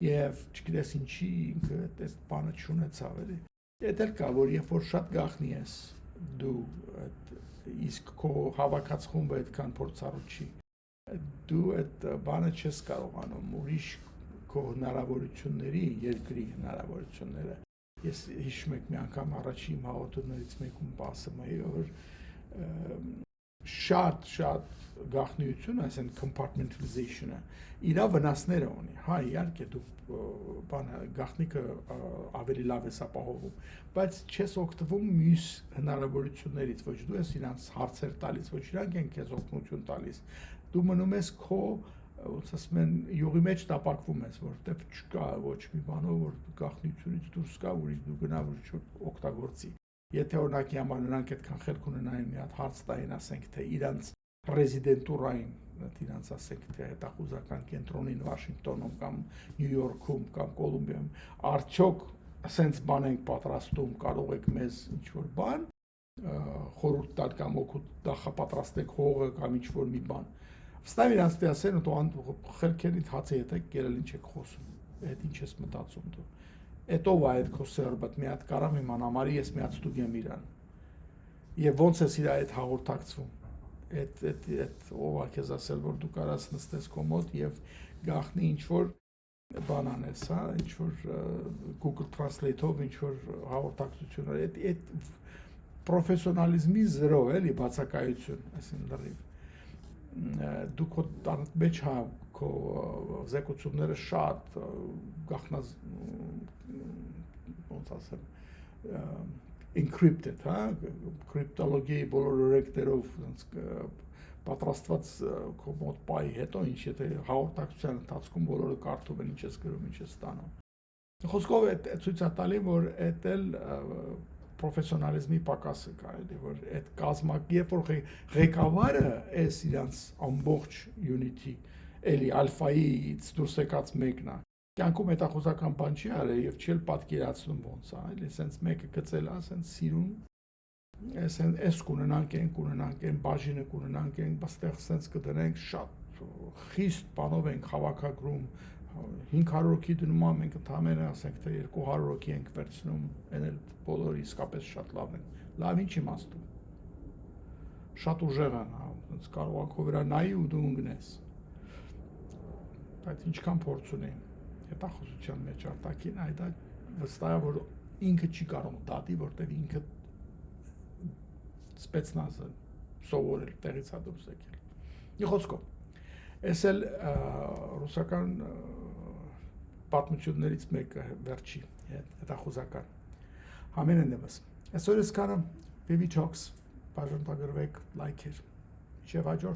Եվ չգիտես ինչի ինքը այդ բանը չունեցավ, էլի։ Այդ էլ կա, որ երբ որ շատ գախնի ես, դու իսկ քո հավաքած խումբը այդքան փորձառու չի, դու այդ բանը չես կարողանում ուրիշ քո հնարավորությունների, երկրի հնարավորությունները Ես հիշում եք մի անգամ առաջին հաղորդումներից մեկում ասում էի, որ շատ գաղտնիություն, այսինքն compartmentalization-ը իր վնասները ունի։ Հա, իհարկե դու բանը գաղտնիքը ավելի լավ ես ապահովում, բայց չես օգտվում մյուս հնարավորություններից, ոչ դու ես իրանց հարցեր տալիս, ոչ իրանք են քեզ օգնություն տալիս։ Դու մնում ես քո ոնց ասում են յուղի մեջ տապակվում ես, որտեղ չկա ոչ մի բանով, որ գաղտնիությունից դուրս գա, ուրիշ դու գնա ուրիշ օգտագործի։ Եթե օրինակի համար նրանք այդքան խելք ունենային մի հատ հարց տային, ասենք թե իրանց ռեզիդենտուրային, իրանց ասենք թե հետախուզական կենտրոնին Վաշինգտոնում կամ Նյու Յորքում կամ Կոլումբիայում, արդյոք ասենց բան ենք պատրաստում, կարող եք մեզ ինչ-որ բան խորհուրդ տալ կամ օգուտ նախապատրաստեք հողը կամ ինչ-որ մի բան։ Վստահ իրանց դասեն ու խելքերիդ հացի հետ եք գերել ինչ եք խոսում, այդ ինչ ես մտածում դու։ Էդ ով է այդ քո սերբդ մի հատ կարամ իմանամ, արի ես մի հատ ստուգեմ իրան։ Եվ ոնց ես իր այդ հաղորդակցվում։ Այդ ով է քեզ ասել, որ դու կարաս նստես քո մոտ եւ գախնի ինչ որ բան անես, հա, ինչ որ Google Translate-ով ինչ որ հաղորդակցություն, այդ պրոֆեսիոնալիզմի զրո էլի բացակայություն, այսինքն լրիվ։ Դու քո տանդ մեջ հա քո զեկուցումները շատ գախնած ոնց ասեմ encrypted, հա, կրիպտոլոգիայի բոլոր օրենքներով պատրաստված քո մոտ պայի հետո ինչ եթե հաղորդակցության ընթացքում բոլորը կարդում են ինչ ես գրում, ինչ ես ստանում։ Խոսքով այդ ցույց է տալի, որ այդ էլ պրոֆեսիոնալիզմի պակասը կա, էլի որ այդ կազմակ, երբ որ ղեկավարը էս իրանց ամբողջ unity էլի ալֆայից դուրս եկած մեկն է։ Կյանքում հետախուզական բան չի արել եւ չի պատկերացնում ոնց է, էլի սենց մեկը գծել է, սենց սիրուն էս կունենանք, այն բաժինը կունենանք, այստեղ սենց կդնենք շատ խիստ բանով ենք հավաքագրում 500 հոգի դնում է, մենք ընդհանրապես ասենք թե 200 հոգի ենք վերցնում, այն էլ բոլորը իսկապես շատ լավն են։ Լավ ինչ իմաստում։ Շատ ուժեղ են, հա, ոնց կարող եք վրա նայի ու դու ընկնես։ Բայց ինչքան փորձ ունի հետախուզության մեջ արտաքին, այդ վստահ է որ ինքը չի կարող դատի, որտեղ ինքը սպեցնազը սովորել տեղից է դուրս եկել։ Մի խոսքով, այս էլ ռուսական պատմություններից մեկը վերջի հետախուզական։ Համենայն դեպս, այսօր ես կանը Vivi Talks, բաժանորդագրվեք, լայքեր, մինչև հաջորդ